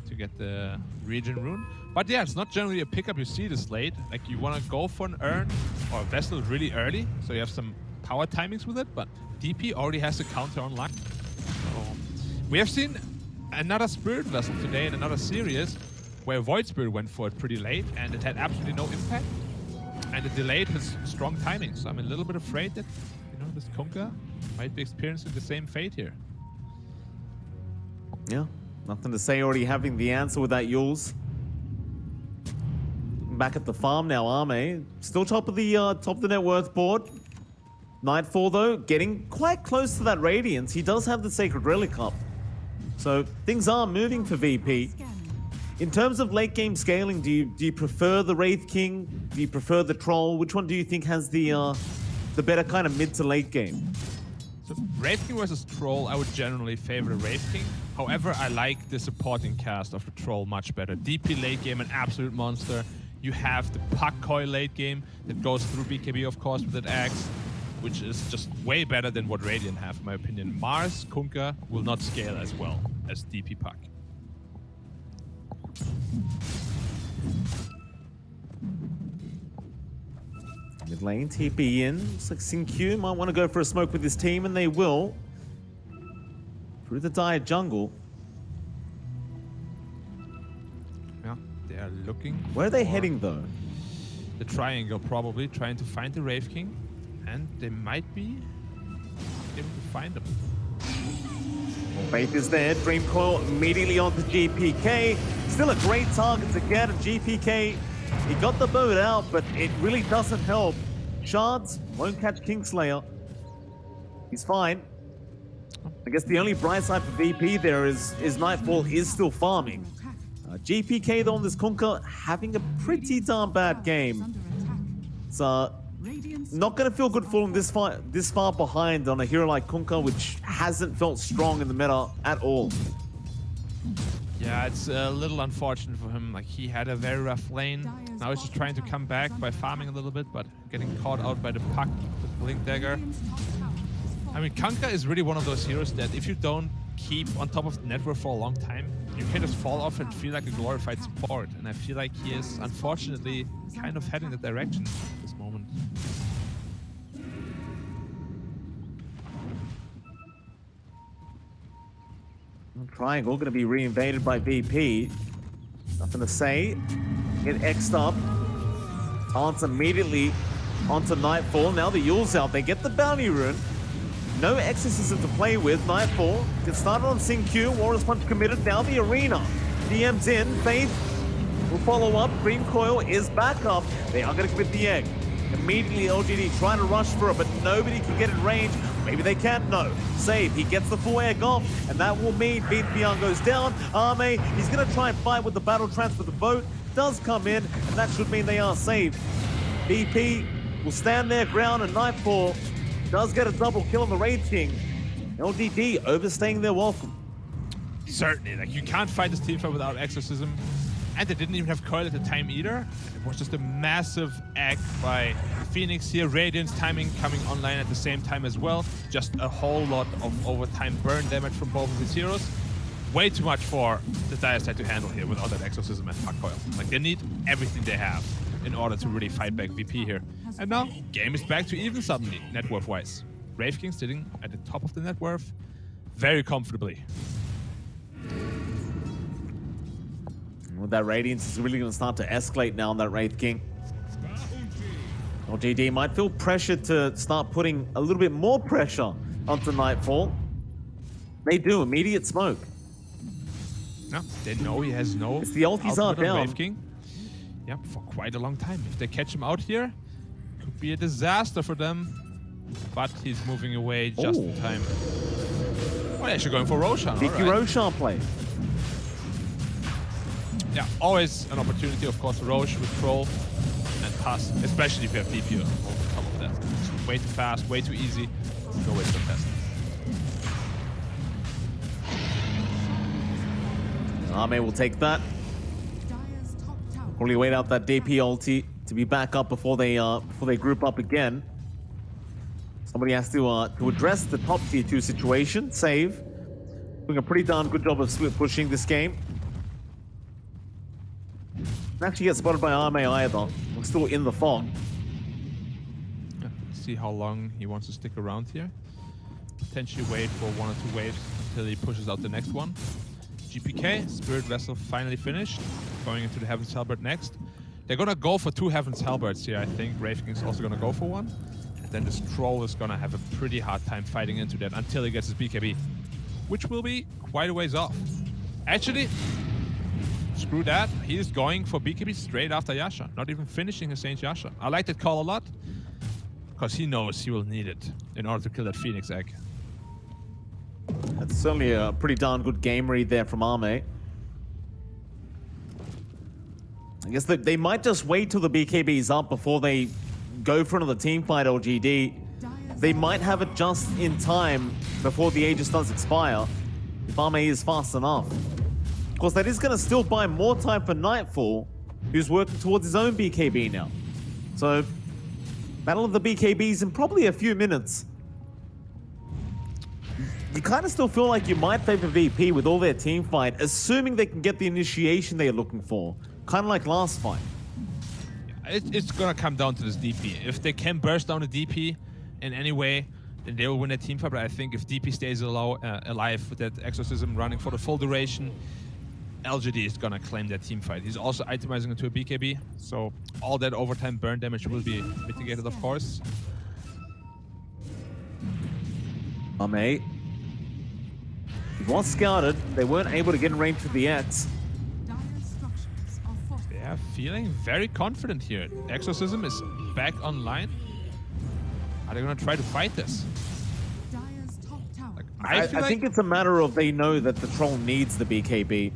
to get the Regen Rune. But yeah, it's not generally a pickup you see this late. Like, you want to go for an urn or a Vessel really early, so you have some power timings with it, but DP already has a counter on luck. So we have seen another Spirit Vessel today in another series where Void Spirit went for it pretty late and it had absolutely no impact. And it delayed his strong timing. So I'm a little bit afraid that, you know, this Kunkka might be experiencing the same fate here. Yeah, nothing to say, already having the answer with that Yules. Back at the farm now, Arme. Still top of the net worth board. Nightfall though, getting quite close to that Radiance. He does have the Sacred Relic up. So things are moving for VP. In terms of late game scaling, do you prefer the Wraith King? Do you prefer the Troll? Which one do you think has the better kind of mid to late game? So Wraith King versus Troll, I would generally favor the Wraith King. However, I like the supporting cast of the Troll much better. DP late game, an absolute monster. You have the Puck Coil late game that goes through BKB, of course, with that axe, which is just way better than what Radiant have, in my opinion. Mars, Kunkka will not scale as well as DP Puck. Mid lane, TP in. Looks like SingQ might want to go for a smoke with his team, and they will. Through the dire jungle. Yeah, they are looking. Where are they heading though? The triangle, probably, trying to find the Wraith King. And they might be able to find them. Faith is there. Dreamcoil immediately onto GPK. Still a great target to get. And GPK, he got the boat out, but it really doesn't help. Shards won't catch Kingslayer. He's fine. I guess the only bright side for VP there is Nightfall is still farming. GPK though on this Kunkka having a pretty darn bad game. It's not going to feel good falling this far behind on a hero like Kunkka, which hasn't felt strong in the meta at all. Yeah, it's a little unfortunate for him. Like, he had a very rough lane. Now he's just trying to come back by farming a little bit, but getting caught out by the puck with Blink Dagger. I mean, Kunkka is really one of those heroes that if you don't keep on top of the network for a long time, you can just fall off and feel like a glorified support. And I feel like he is, unfortunately, kind of heading that direction at this moment. Triangle going to be reinvaded by VP. Nothing to say. Get X'd up. Taunts immediately onto Nightfall. Now the Yule's out. They get the bounty rune. No exorcism to play with. Nightfall gets started on Sing Q. Warriors Punch committed. Now the arena. DM's in. Faith will follow up. Green Coil is back up. They are going to commit the egg. Immediately LGD trying to rush for it, but nobody can get in range. Maybe they can't, no. Save, he gets the full egg off, and that will mean Beat Beyond goes down. Arme, he's gonna try and fight with the battle trance, but the boat does come in, and that should mean they are saved. BP will stand their ground, and Nightfall does get a double kill on the Raid King. LGD overstaying their welcome. Certainly, like, you can't fight this team fight without Exorcism. And they didn't even have Coil at the time either. It was just a massive act by Phoenix here. Radiant's timing coming online at the same time as well. Just a whole lot of overtime burn damage from both of these heroes. Way too much for the Dire side to handle here without that Exorcism and Puck Coil. Like, they need everything they have in order to really fight back VP here. And now, game is back to even suddenly, net worth-wise. Brave King sitting at the top of the net worth very comfortably. Well, that Radiance is really going to start to escalate now on that Wraith King. LGD might feel pressured to start putting a little bit more pressure onto Nightfall. They do, immediate smoke. No, they know he has no It's the ultis are output on down. Brave King. Yep, for quite a long time. If they catch him out here, could be a disaster for them. But he's moving away just in time. Oh, they're actually going for Roshan. Vicky Roshan play. Yeah, always an opportunity, of course, Roche with Troll and pass, especially if you have DP over top of that. Way too fast, way too easy. Go with the test. Arme will take that. Probably wait out that DP ulti to be back up before they group up again. Somebody has to address the top tier 2 situation. Save. Doing a pretty darn good job of split pushing this game. Actually get spotted by Arme either. We're still in the fog. Yeah, see how long he wants to stick around here. Potentially wait for 1 or 2 waves until he pushes out the next one. GPK, Spirit Vessel finally finished. Going into the Heaven's Halberd next. They're gonna go for 2 Heaven's Halberds here, I think. Brave King's also gonna go for 1. And then this Troll is gonna have a pretty hard time fighting into that until he gets his BKB. Which will be quite a ways off. Actually, screw that. He is going for BKB straight after Yasha. Not even finishing his Saint Yasha. I like that call a lot. Because he knows he will need it in order to kill that Phoenix egg. That's certainly a pretty darn good game read there from Arme. I guess they might just wait till the BKB's up before they go for another team fight, LGD. They might have it just in time before the Aegis does expire, if Arme is fast enough. Of course, that is going to still buy more time for Nightfall, who's working towards his own BKB now. So, battle of the BKBs in probably a few minutes. You kind of still feel like you might favor VP with all their team fight, assuming they can get the initiation they're looking for. Kind of like last fight. It's gonna come down to this DP. If they can burst down the DP in any way, then they will win a team fight. But I think if DP stays alive with that Exorcism running for the full duration, LGD is gonna claim that team fight. He's also itemizing into a BKB, so all that overtime burn damage will be mitigated, of course. He was scouted. They weren't able to get in range for the X. Yeah, feeling very confident here. Exorcism is back online. Are they gonna try to fight this? I think it's a matter of they know that the troll needs the BKB.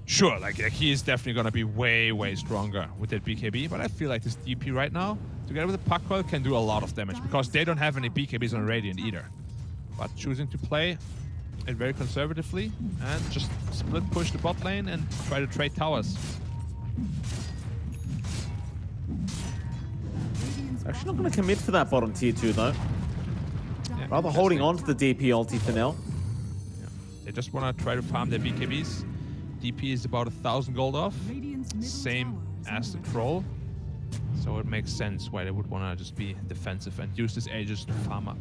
Sure, like he is definitely going to be way stronger with that BKB, but I feel like this DP right now, together with the puck coil, can do a lot of damage because they don't have any BKBs on Radiant either. But choosing to play it very conservatively and just split push the bot lane and try to trade towers. Actually not going to commit for that bottom tier 2 though. Yeah, Rather holding on to the DP ulti for now. Yeah. They just want to try to farm their BKBs. DP is about 1,000 gold off, same as the troll. So it makes sense why they would want to just be defensive and use this Aegis to farm up.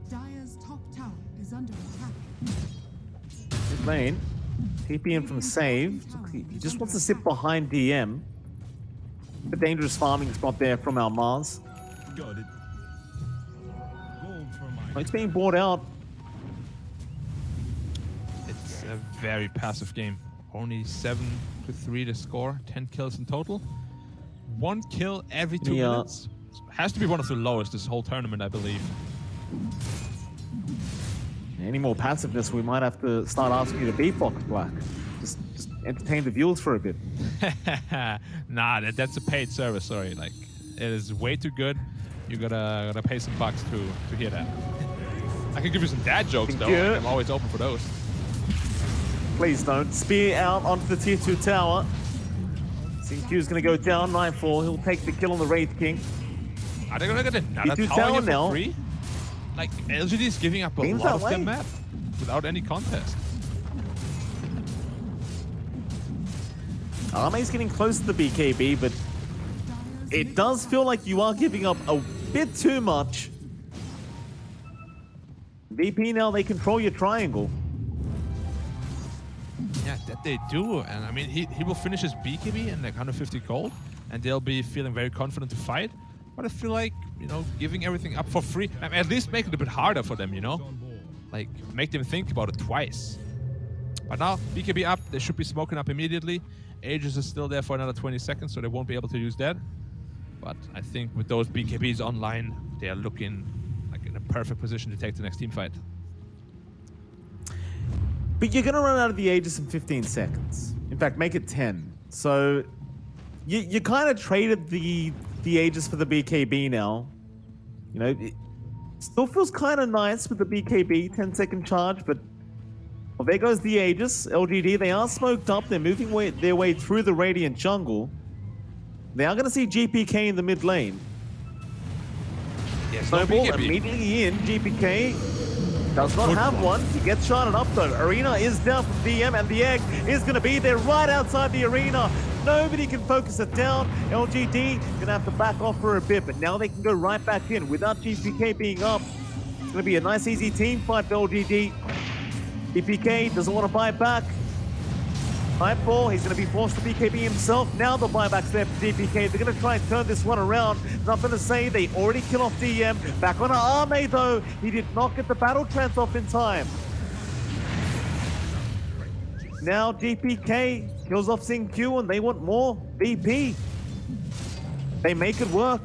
Dire's top tower is under attack. Mid lane, TP in from saved. He just wants to sit behind DM. A dangerous farming spot there from our Mars. Got it. Gold for my Oh, it's being bought out. It's a very passive game. Only 7-3 to score, 10 kills in total. 1 kill every 2 minutes. Has to be one of the lowest this whole tournament, I believe. Any more passiveness, we might have to start asking you to beatbox, Black. Just entertain the viewers for a bit. Nah, that's a paid service. Sorry, like it is way too good. You gotta pay some bucks to hear that. I can give you some dad jokes though. I'm always open for those. Please don't. Spear out onto the tier 2 tower. Q's gonna go down 9-4. He'll take the kill on the Wraith King. Are they gonna get another Tier 2 tower here for now. free? Like LGD is giving up a Seems lot that of way. their map without any contest. Arme's getting close to the BKB, but it does feel like you are giving up a bit too much. VP now, they control your triangle. Yeah, that they do. And I mean, he will finish his BKB in like 150 gold, and they'll be feeling very confident to fight. But I feel like, you know, giving everything up for free, I mean, at least make it a bit harder for them, you know? Like, make them think about it twice. But now, BKB up, they should be smoking up immediately. Aegis is still there for another 20 seconds, so they won't be able to use that. But I think with those BKBs online, they are looking like in a perfect position to take the next team fight. But you're going to run out of the Aegis in 15 seconds. In fact, make it 10. So you kind of traded the Aegis for the BKB now. You know, it still feels kind of nice with the BKB, 10-second charge, but well, there goes the Aegis. LGD, they are smoked up. They're moving their way through the Radiant jungle. They are going to see GPK in the mid lane. Yes, Snowball no BKB. immediately in. GPK does not have one. He gets shotted up though. Arena is down from DM, and the egg is going to be there right outside the arena. Nobody can focus it down. LGD going to have to back off for a bit, but now they can go right back in without GPK being up. It's going to be a nice, easy team fight for LGD. GPK doesn't want to buy back. Nightfall, he's going to be forced to BKB himself. Now the buyback's there for DPK. They're going to try and turn this one around. Nothing to say, they already kill off DM. Back on Arme though, he did not get the battle trance off in time. Now DPK kills off Q, and they want more VP. They make it work.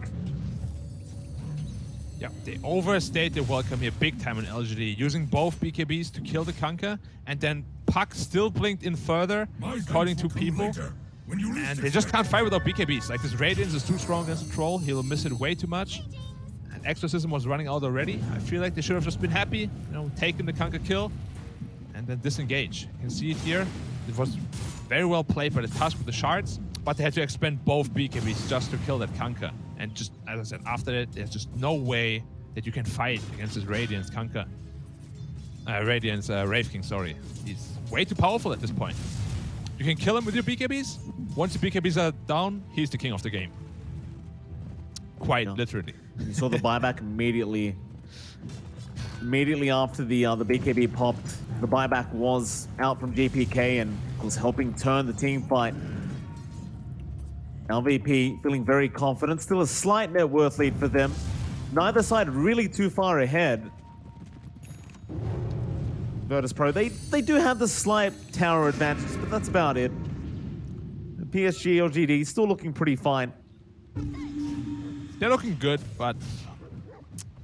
Yeah, they overstayed their welcome here big time in LGD, using both BKBs to kill the Kanka, and then Puck still blinked in further, according to people, and they just can't fight without BKBs. Like, this Radiance is too strong against the Troll, he'll miss it way too much, and Exorcism was running out already. I feel like they should have just been happy, you know, taking the Kanka kill, and then disengage. You can see it here, it was very well played by the Tusk with the shards, but they had to expend both BKBs just to kill that Kanka. And just, as I said, after that, there's just no way that you can fight against this Radiance Kanka. Wraith King, sorry. He's way too powerful at this point. You can kill him with your BKBs. Once the BKBs are down, he's the king of the game. Quite literally. You saw the buyback immediately. Immediately after the BKB popped, the buyback was out from GPK and was helping turn the team fight. LVP feeling very confident. Still a slight net worth lead for them. Neither side really too far ahead. Virtus.pro, they do have the slight tower advantage, but that's about it. Psg.lgd still looking pretty fine. They're looking good, but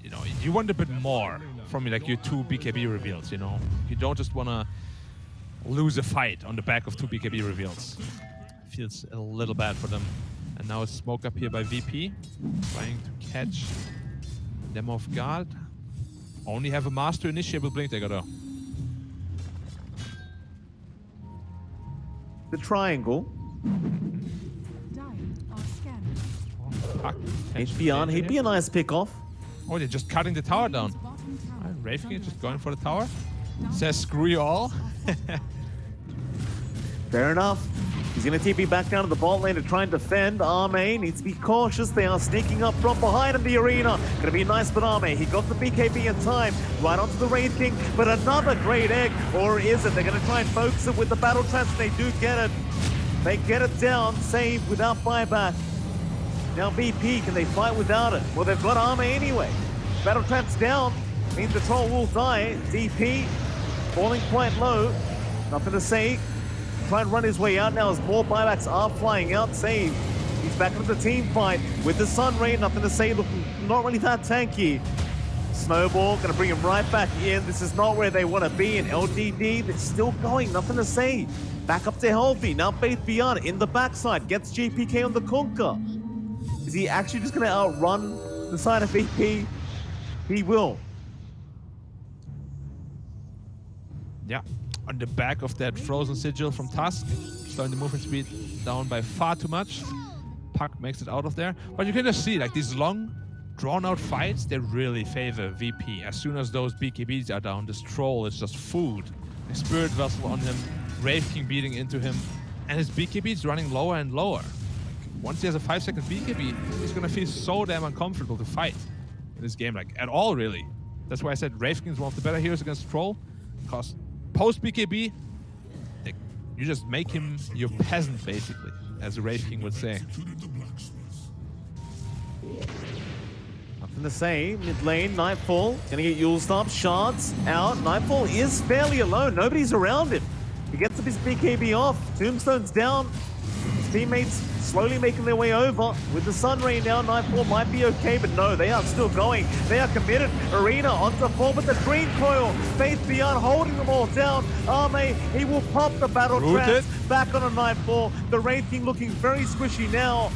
you know, you want a bit more from like your 2 BKB reveals, you know? You don't just want to lose a fight on the back of 2 BKB reveals. Feels a little bad for them. And now a smoke up here by VP, trying to catch them off guard. Only have a master initiate with Blink Dagger though. The triangle. Dire are scanning. Fuck. HB he'd be a nice pick off. Oh, they're just cutting the tower down. Bottom tower Alright, Wraith King is just under going for the tower. Says screw you all. Fair enough. He's going to TP back down to the bot lane to try and defend. Arme needs to be cautious. They are sneaking up from behind in the arena. Going to be nice for Arme. He got the BKB in time. Right onto the Wraith King. But another great egg. Or is it? They're going to try and focus it with the battle trance. They do get it. They get it down. Save without buyback. Now VP, can they fight without it? Well, they've got Arme anyway. Battle trance down. Means the troll will die. DP falling quite low. Nothing to say. Try and run his way out now as more buybacks are flying out. Save. He's back into the team fight with the Sun Ray. Nothing to say. Looking not really that tanky. Snowball going to bring him right back in. This is not where they want to be. In LGD, they're still going. Nothing to say. Back up to Healthy. Now Faith Beyond in the backside. Gets GPK on the Kunkka. Is he actually just going to outrun the side of VP? He will. Yeah. On the back of that frozen sigil from Tusk, slowing the movement speed down by far too much. Puck makes it out of there. But you can just see, like, these long, drawn-out fights, they really favor VP. As soon as those BKBs are down, this troll is just food. A Spirit Vessel on him, Wraith King beating into him, and his BKB is running lower and lower. Like, once he has a 5-second BKB, he's gonna feel so damn uncomfortable to fight in this game, like, at all, really. That's why I said Wraith King is one of the better heroes against troll, because post BKB, you just make him your peasant, basically, as a Wraith King would say. Nothing to say. Mid lane, Nightfall. Gonna get Yule Stop. Shards out. Nightfall is fairly alone. Nobody's around him. He gets up his BKB off. Tombstone's down. His teammates slowly making their way over. With the Sun Ray now, Nightfall might be okay, but no, they are still going. They are committed. Arena onto 4, but the Green Coil. Faith Beyond holding them all down. Arme, he will pop the battle trance. Back on a Nightfall. The Wraith King looking very squishy now.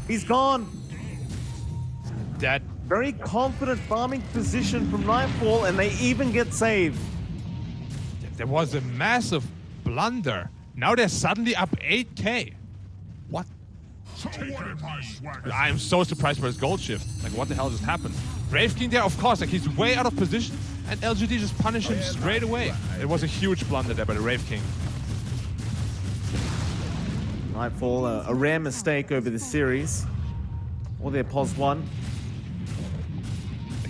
He's gone. That very confident farming position from Nightfall, and they even get saved. There was a massive blunder. Now they're suddenly up 8k. What? I'm so surprised by his gold shift. Like, what the hell just happened? Wraith King there, of course, like, he's way out of position, and LGD just punished him straight away. It was a huge blunder there by the Wraith King. Nightfall, a rare mistake over the series. Or their pos 1.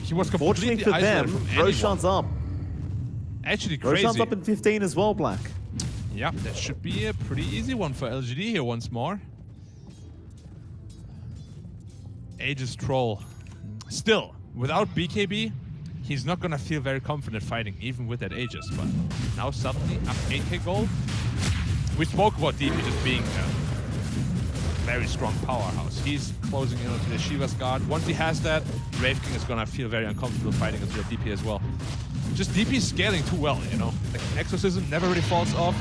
He was Fortunately completely for them, Roshan's up. Actually crazy. Roshan's up in 15 as well, Black. Yeah, that should be a pretty easy one for LGD here once more. Aegis Troll. Still, without BKB, he's not gonna feel very confident fighting, even with that Aegis. But now suddenly up 8k gold. We spoke about DP just being a very strong powerhouse. He's closing in onto the Shiva's guard. Once he has that, Wraith King is gonna feel very uncomfortable fighting into the DP as well. Just DP scaling too well, you know? Like, Exorcism never really falls off.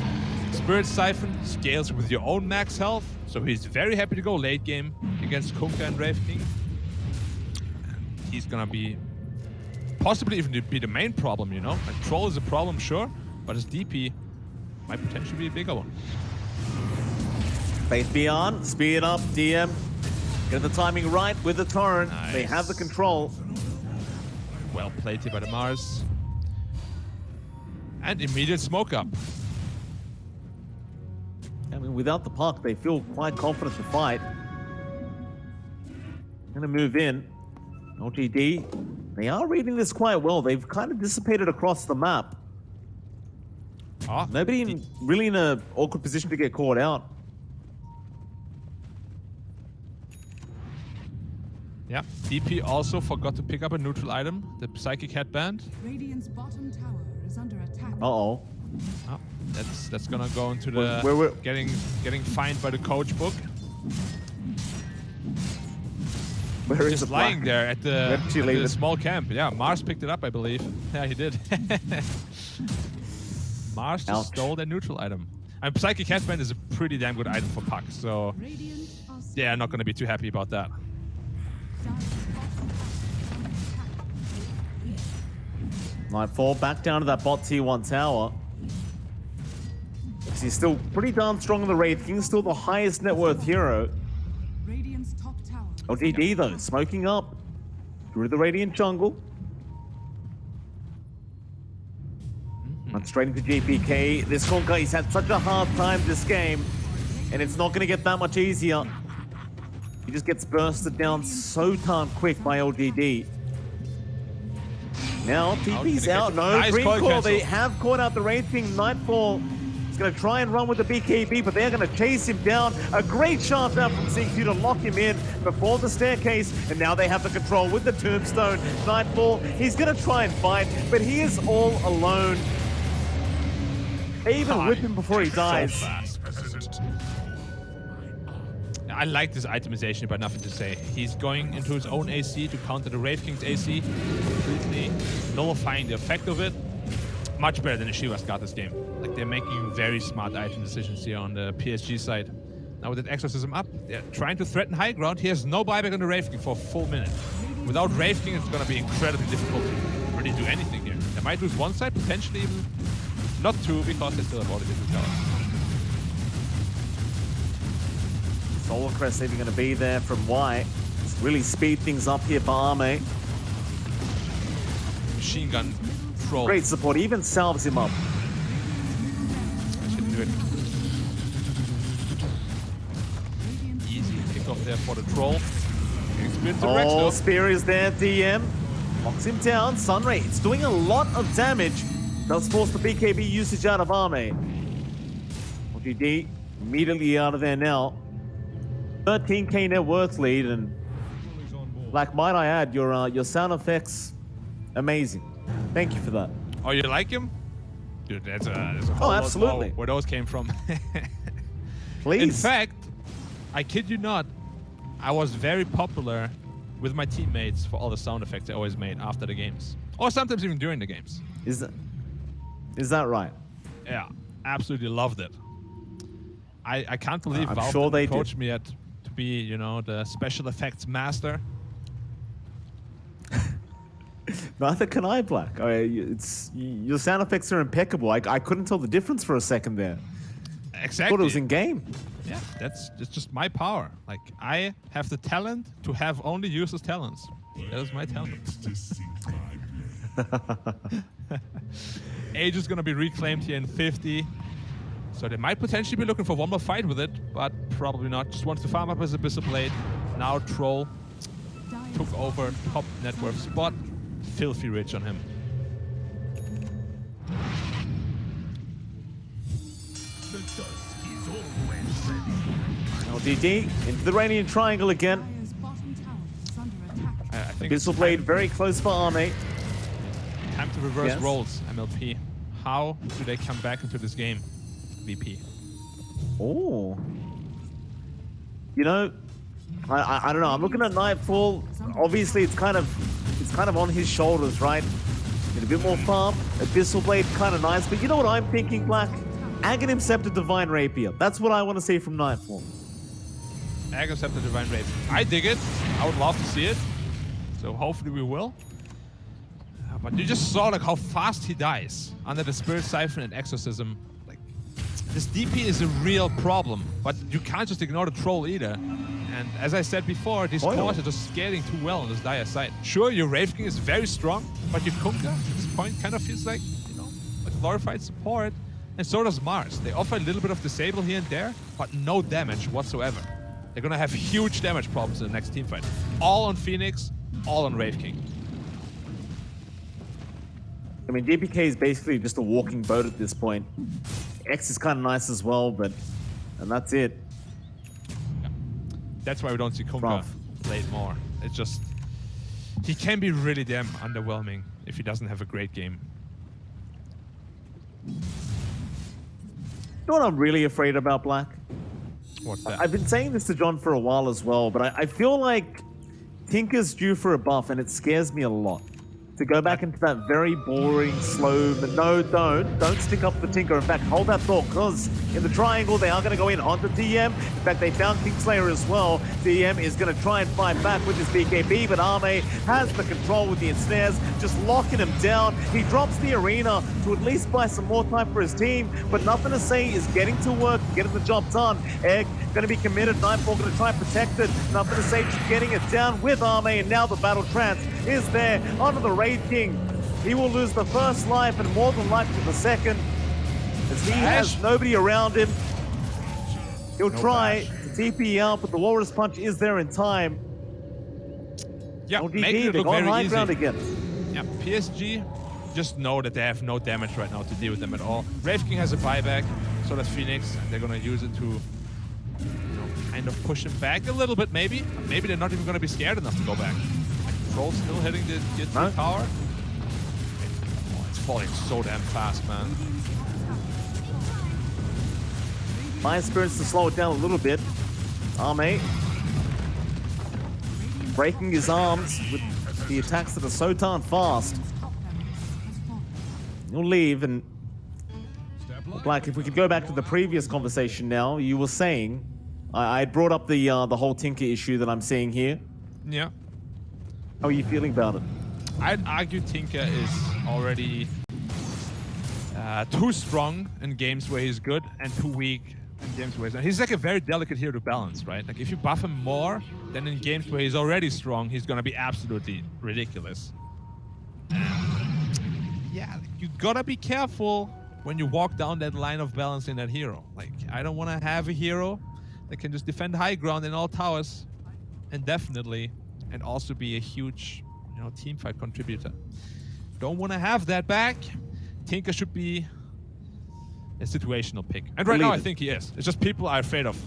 Spirit Siphon scales with your own max health, so he's very happy to go late game against Kunkka and Wraith King. And he's gonna be possibly even be the main problem, you know? Like, Troll is a problem, sure, but his DP might potentially be a bigger one. Faith Beyond, speed up, DM. Get the timing right with the torrent. Nice. They have the control. Well played here by the Mars. And immediate smoke up. I mean, without the puck, they feel quite confident to fight. Gonna move in. LGD, they are reading this quite well. They've kind of dissipated across the map. Nobody really in an awkward position to get caught out. Yeah, DP also forgot to pick up a neutral item, the Psychic Headband. Radiant's bottom tower is under attack. Uh-oh. Oh, that's gonna go into the getting fined by the coach book. Where is Just the lying Black? there at Where did she leave the it? small camp. Yeah, Mars picked it up, I believe. Yeah, he did. Mars just Ouch. stole their neutral item. And Psychic Headband is a pretty damn good item for Puck, so Radiant are yeah, I'm not going to be too happy about that. Nightfall back down to that bot T1 tower. He's still pretty darn strong in the Wraith King, still the highest net worth hero. Radiant's top tower. LGD though, smoking up through the Radiant jungle. Went straight into GPK. This Honka, he's had such a hard time this game, and it's not going to get that much easier. He just gets bursted down so darn quick by LGD. Now, TP's out. No, Nice green call call. cancel. They have caught out the Wraith King. Nightfall is going to try and run with the BKB, but they're going to chase him down. A great shot out from CQ to lock him in before the staircase, and now they have the control with the tombstone. Nightfall, he's going to try and fight, but he is all alone. They even whip him before he dies. So fast. I like this itemization, but nothing to say. He's going into his own AC to counter the Wraith King's AC, completely nullifying the effect of it. Much better than the Shivas got this game. Like, they're making very smart item decisions here on the PSG side. Now with that Exorcism up, they're trying to threaten high ground. He has no buyback on the Wraith King for a full minute. Without Wraith King, it's going to be incredibly difficult to really do anything here. They might lose one side, potentially even not two, because they still have all the different towers. Solar Crest even going to be there from Y. Just really speed things up here for Arme. Machine gun troll. Great support, even salves him up. Should do it. Easy kickoff there for the troll. Experience the Rex Oh, though. Spear is there, DM. Locks him down. Sunray, it's doing a lot of damage. Does force the BKB usage out of Arme. LGD immediately out of there now. 13k net worth lead, and Black, might I add, your sound effects, amazing. Thank you for that. Oh, you like him? Dude, there's a whole lot absolutely. more where those came from. Please. In fact, I kid you not, I was very popular with my teammates for all the sound effects I always made after the games. Or sometimes even during the games. Is that right? Yeah, absolutely loved it. I can't believe I'm Valve sure they approached did. me to be, you know, the special effects master. Neither can I, Black. Your sound effects are impeccable. I couldn't tell the difference for a second there. Exactly. I thought it was in game. Yeah, it's just my power. Like, I have the talent to have only useless talents. That is my talent. Age is gonna be reclaimed here in 50. So they might potentially be looking for one more fight with it, but probably not. Just wants to farm up as a Abyssal Blade. Now Troll took over top net worth spot. Filthy rich on him. LGD into the Radiant Triangle again. Dire's bottom tower is under attack. I think Abyssal Blade very close for Arme. time to reverse Yes. roles, MLP. How do they come back into this game, VP? Oh. You know, I don't know. I'm looking at Nightfall. Obviously, it's kind of on his shoulders, right? Get a bit more farm. Abyssal Blade, kind of nice. But you know what I'm thinking, Black? Aghanim Scepter Divine Rapier. That's what I want to see from Nightfall. Aghanim Scepter Divine Rape. I dig it. I would love to see it. So hopefully we will. But you just saw like how fast he dies under the Spirit Siphon and Exorcism. Like, this DP is a real problem, but you can't just ignore the Troll either. And as I said before, these cores are just scaling too well on this dire side. Sure, your Wraith King is very strong, but your Kunkka at this point kind of feels like, you know, a glorified support. And so does Mars. They offer a little bit of disable here and there, but no damage whatsoever. They're gonna have huge damage problems in the next team fight. All on Phoenix, all on Wraith King. I mean, DPK is basically just a walking boat at this point. X is kind of nice as well, and that's it. Yeah. That's why we don't see Kunkka Rough. played more. It's just, he can be really damn underwhelming if he doesn't have a great game. You know what I'm really afraid about, Black? What's that? I've been saying this to John for a while as well, but I feel like Tinker's due for a buff, and it scares me a lot. To go back into that very boring, slow, but no, don't stick up the Tinker. In fact, hold that thought, because in the triangle, they are going to go in onto DM. In fact, they found Kingslayer as well. DM is going to try and fight back with his BKB, but Arme has the control with the ensnares, just locking him down. He drops the arena to at least buy some more time for his team, but nothing to say is getting to work, getting the job done. Egg going to be committed. Nightfall going to try and protect it. Nothing to say, just getting it down with Arme, and now the battle trance is there onto the Raid King. He will lose the first life and more than likely the second, as he has nobody around him. He'll try to TP out, but the Walrus Punch is there in time. Yeah, LGD, making it they look got very high easy. ground again. Yeah, PSG just know that they have no damage right now to deal with them at all. Wraith King has a buyback, so does Phoenix, and they're gonna use it to, kind of push him back a little bit, maybe. Maybe they're not even gonna be scared enough to go back. Troll still hitting the tier 3 tower. Oh, it's falling so damn fast, man. My experience to slow it down a little bit. Arme breaking his arms with the attacks that are so darn fast. He'll leave, and Black, if we could go back to the previous conversation now, you were saying, I brought up the whole Tinker issue that I'm seeing here. Yeah. How are you feeling about it? I'd argue Tinker is already too strong in games where he's good and too weak in games where he's like a very delicate hero to balance, right? Like if you buff him more, then in games where he's already strong, he's gonna be absolutely ridiculous. Yeah, you gotta be careful when you walk down that line of balancing that hero. Like, I don't want to have a hero that can just defend high ground in all towers indefinitely and also be a huge, team fight contributor. Don't want to have that back. Tinker should be a situational pick. And right now, I think he is. It's just people are afraid of,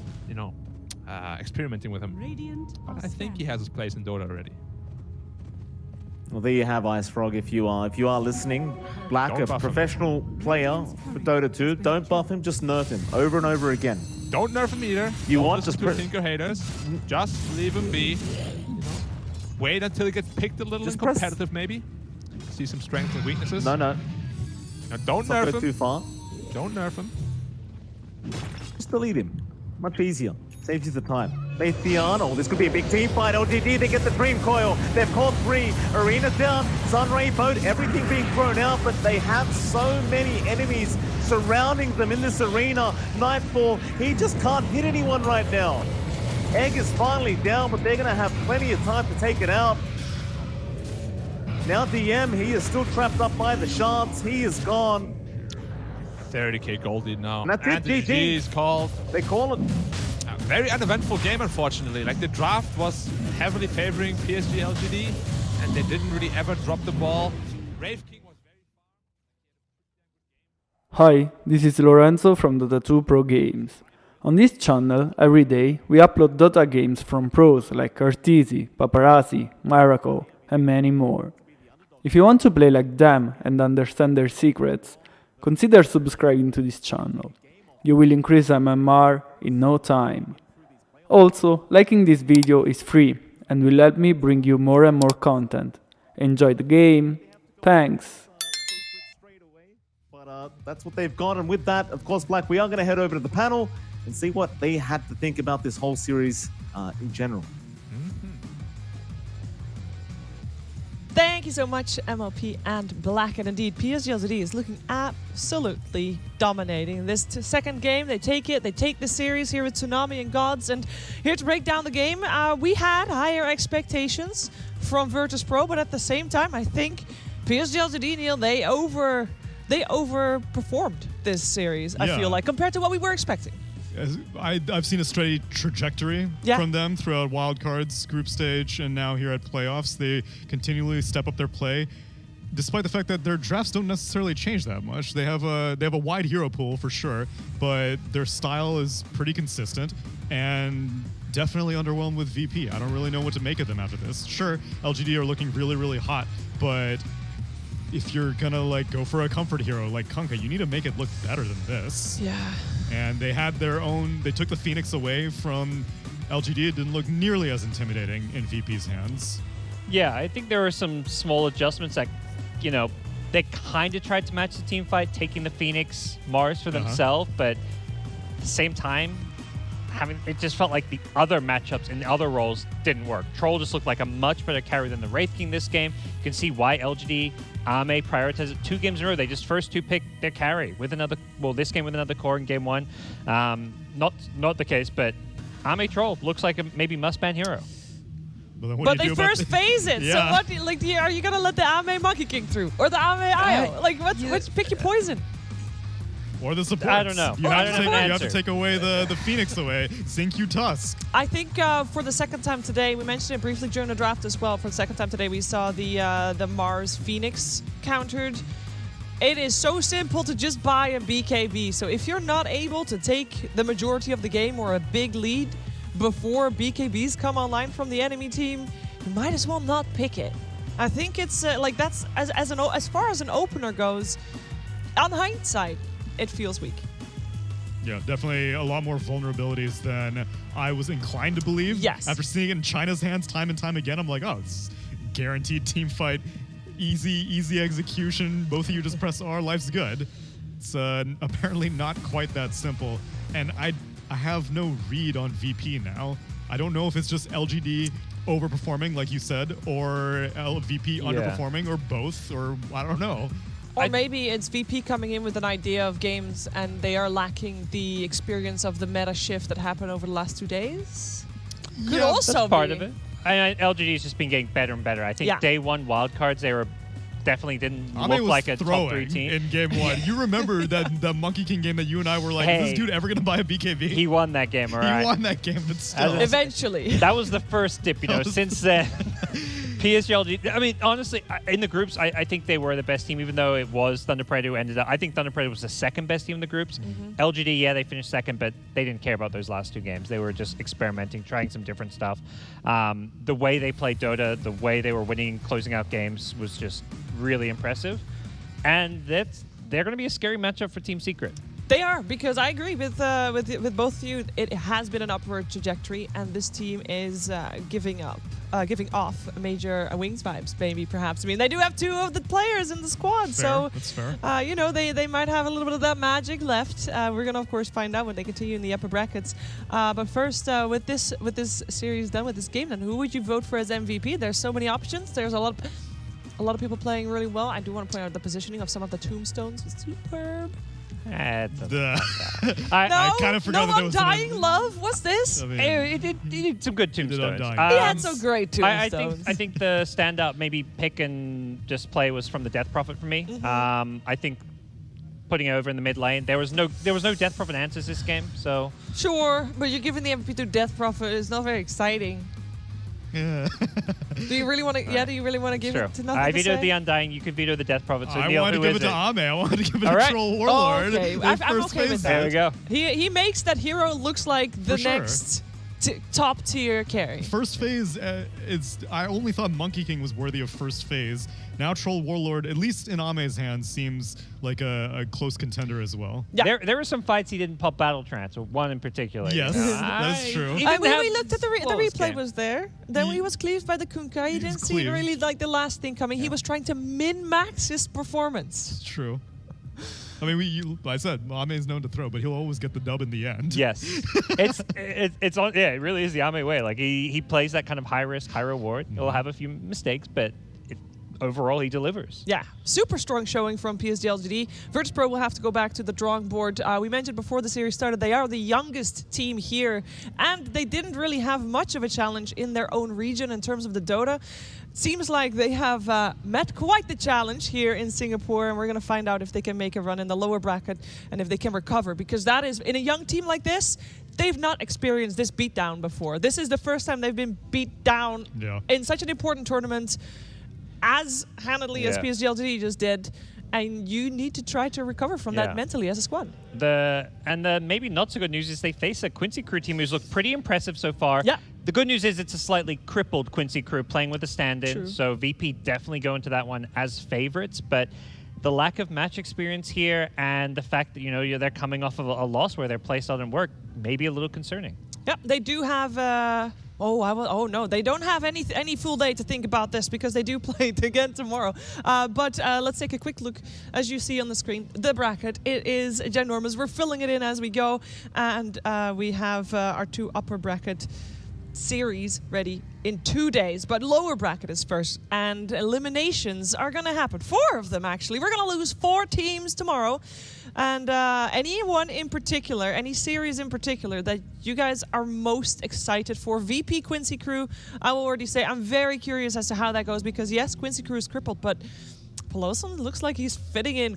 experimenting with him. But I think he has his place in Dota already. Well, there you have Ice Frog. If you are listening, Black, a professional player for Dota 2, don't buff him, just nerf him over and over again. Don't nerf him either. You don't want listen to Tinker haters. Just leave him be. Wait until he gets picked a little Just and competitive, maybe. See some strengths and weaknesses. No. Now, don't nerf Not go him. too far. Don't nerf him. Just delete him. Much easier. Saves you the time. Lathian, oh, this could be a big team fight. LGD, they get the Dream Coil. They've caught 3. Arena down. Sunray boat, everything being thrown out, but they have so many enemies surrounding them in this arena. Nightfall, he just can't hit anyone right now. Egg is finally down, but they're going to have plenty of time to take it out. Now DM, he is still trapped up by the shards. He is gone. 30k gold lead now. And that's it, the GG. GG is called. They call it. A very uneventful game, unfortunately. Like, the draft was heavily favoring Psg.lgd, and they didn't really ever drop the ball. Wraith King was very far. Hi, this is Lorenzo from Dota 2 Pro Games. On this channel, every day, we upload Dota games from pros like Arteezy, Paparazzi, Miracle, and many more. If you want to play like them and understand their secrets, consider subscribing to this channel. You will increase MMR in no time. Also, liking this video is free and will help me bring you more and more content. Enjoy the game. Thanks. But that's what they've got, and with that, of course, Black, we are going to head over to the panel and see what they had to think about this whole series in general. Thank you so much, MLP and Black. And indeed, Psg.lgd is looking absolutely dominating. This second game, they take the series here with Tsunami and Gods. And here to break down the game, we had higher expectations from Virtus.pro, but at the same time, I think Psg.lgd, Neil, they overperformed this series, I feel like, compared to what we were expecting. I've seen a steady trajectory from them throughout wildcards, group stage, and now here at playoffs. They continually step up their play, despite the fact that their drafts don't necessarily change that much. They have a wide hero pool for sure, but their style is pretty consistent and definitely underwhelmed with VP. I don't really know what to make of them after this. Sure, LGD are looking really, really hot, but if you're gonna go for a comfort hero like Kunkka, you need to make it look better than this. Yeah. And they had their own, they took the Phoenix away from LGD, it didn't look nearly as intimidating in VP's hands. Yeah, I think there were some small adjustments that, you know, they kind of tried to match the team fight, taking the Phoenix Mars for themselves, but at the same time, it just felt like the other matchups in the other roles didn't work. Troll just looked like a much better carry than the Wraith King this game. You can see why LGD, Ame prioritized it 2 games in a row. They just first 2 picked their carry with another, well, this game with another core in game 1. Not the case, but Ame Troll looks like a maybe must-ban hero. But they first phase it. Yeah. So what? Like, are you gonna let the Ame Monkey King through, or the Ame Io? Like, which pick your poison? Or the supports. I don't know. You, I have, don't to know take, the you have to answer. take away the Phoenix away. Zinq Tusk. I think for the second time today, we mentioned it briefly during the draft as well. For the second time today, we saw the Mars Phoenix countered. It is so simple to just buy a BKB. So if you're not able to take the majority of the game or a big lead before BKBs come online from the enemy team, you might as well not pick it. I think it's like that's as far as an opener goes. On hindsight, it feels weak. Yeah, definitely a lot more vulnerabilities than I was inclined to believe. Yes. After seeing it in China's hands time and time again, I'm like, oh, it's guaranteed team fight. Easy execution. Both of you just press R, life's good. It's apparently not quite that simple. And I have no read on VP now. I don't know if it's just LGD overperforming, like you said, or VP underperforming, or both, or I don't know. Or maybe it's VP coming in with an idea of games and they are lacking the experience of the meta shift that happened over the last 2 days. Could also That's part be. of it. LGD's just been getting better and better. I think day 1 wildcards, they were definitely didn't Ame look was like a top 3 throwing team. in game 1. You remember that the Monkey King game that you and I were like, is this dude ever going to buy a BKB? He won that game, all right? He won that game, but still. Eventually. That was the first dip, you know. Since then, PSG, I mean, honestly, in the groups, I think they were the best team, even though it was Thunder Predator who ended up. I think Thunder Predator was the second best team in the groups. LGD, yeah, they finished second, but they didn't care about those last 2 games. They were just experimenting, trying some different stuff. The way they played Dota, the way they were winning, closing out games was just really impressive. And they're going to be a scary matchup for Team Secret. They are, because I agree with both of you. It has been an upward trajectory, and this team is giving off major Wings vibes, maybe, perhaps. I mean, they do have 2 of the players in the squad, so that's fair. you know, they might have a little bit of that magic left. We're gonna, of course, find out when they continue in the upper brackets. But first, with this series done, with this game done, who would you vote for as MVP? There's so many options. There's a lot of people playing really well. I do want to point out the positioning of some of the tombstones. It's superb. I kind of forgot that there was Undying Love. What's this? I mean, It did some good tombstones. Undying. He had some great tombstones. I think the standout maybe pick and just play was from the Death Prophet for me. I think putting it over in the mid lane, there was no Death Prophet answers this game, so Sure, but you're giving the MVP to Death Prophet. It's not very exciting. Yeah. Do you really want to? Yeah, do you really want to give sure. it to nothing? I to vetoed say? the Undying. You can veto the Death Prophet. So I Neil, wanted to who give is it to Ame. I wanted to give it All to right. Troll Warlord. Okay, They I'm first okay with phased that. There we go. He makes that hero looks like the For sure. next top tier carry. First phase, I only thought Monkey King was worthy of first phase. Now Troll Warlord, at least in Ame's hands, seems like a close contender as well. Yeah. There were some fights he didn't pop Battle Trance, or one in particular. Yes, that's true. He I didn't mean, have we looked at the flawless replay game. was there. Then he was cleaved by the Kunkka. He He didn't was see cleaved. really like the last thing coming. He was trying to min-max his performance. It's true. I mean, I said Ame is known to throw, but he'll always get the dub in the end. Yes, it's on. Yeah, it really is the Ame way. Like he plays that kind of high risk, high reward. He'll have a few mistakes, but overall he delivers. Yeah, super strong showing from Psg.lgd. Virtus.pro will have to go back to the drawing board. We mentioned before the series started, they are the youngest team here, and they didn't really have much of a challenge in their own region in terms of the Dota. Seems like they have met quite the challenge here in Singapore, and we're going to find out if they can make a run in the lower bracket and if they can recover, because that is, in a young team like this, they've not experienced this beatdown before. This is the first time they've been beat down in such an important tournament as handedly as Psg.lgd just did, and you need to try to recover from that mentally as a squad. The maybe not so good news is they face a Quincy crew team who's looked pretty impressive so far. Yeah. The good news is it's a slightly crippled Quincy crew playing with a stand-in, True. so VP definitely go into that one as favorites, but the lack of match experience here and the fact that they're coming off of a loss where their play style didn't work may be a little concerning. Yep, they do have. Oh no, they don't have any full day to think about this because they do play it again tomorrow. But let's take a quick look, as you see on the screen, the bracket. It is ginormous. We're filling it in as we go, and we have our 2 upper bracket series ready in 2 days, but lower bracket is first, and eliminations are going to happen. 4 of them, actually. We're going to lose 4 teams tomorrow, and anyone in particular, any series in particular that you guys are most excited for. VP Quincy Crew, I will already say I'm very curious as to how that goes, because yes, Quincy Crew is crippled, but Peloson looks like he's fitting in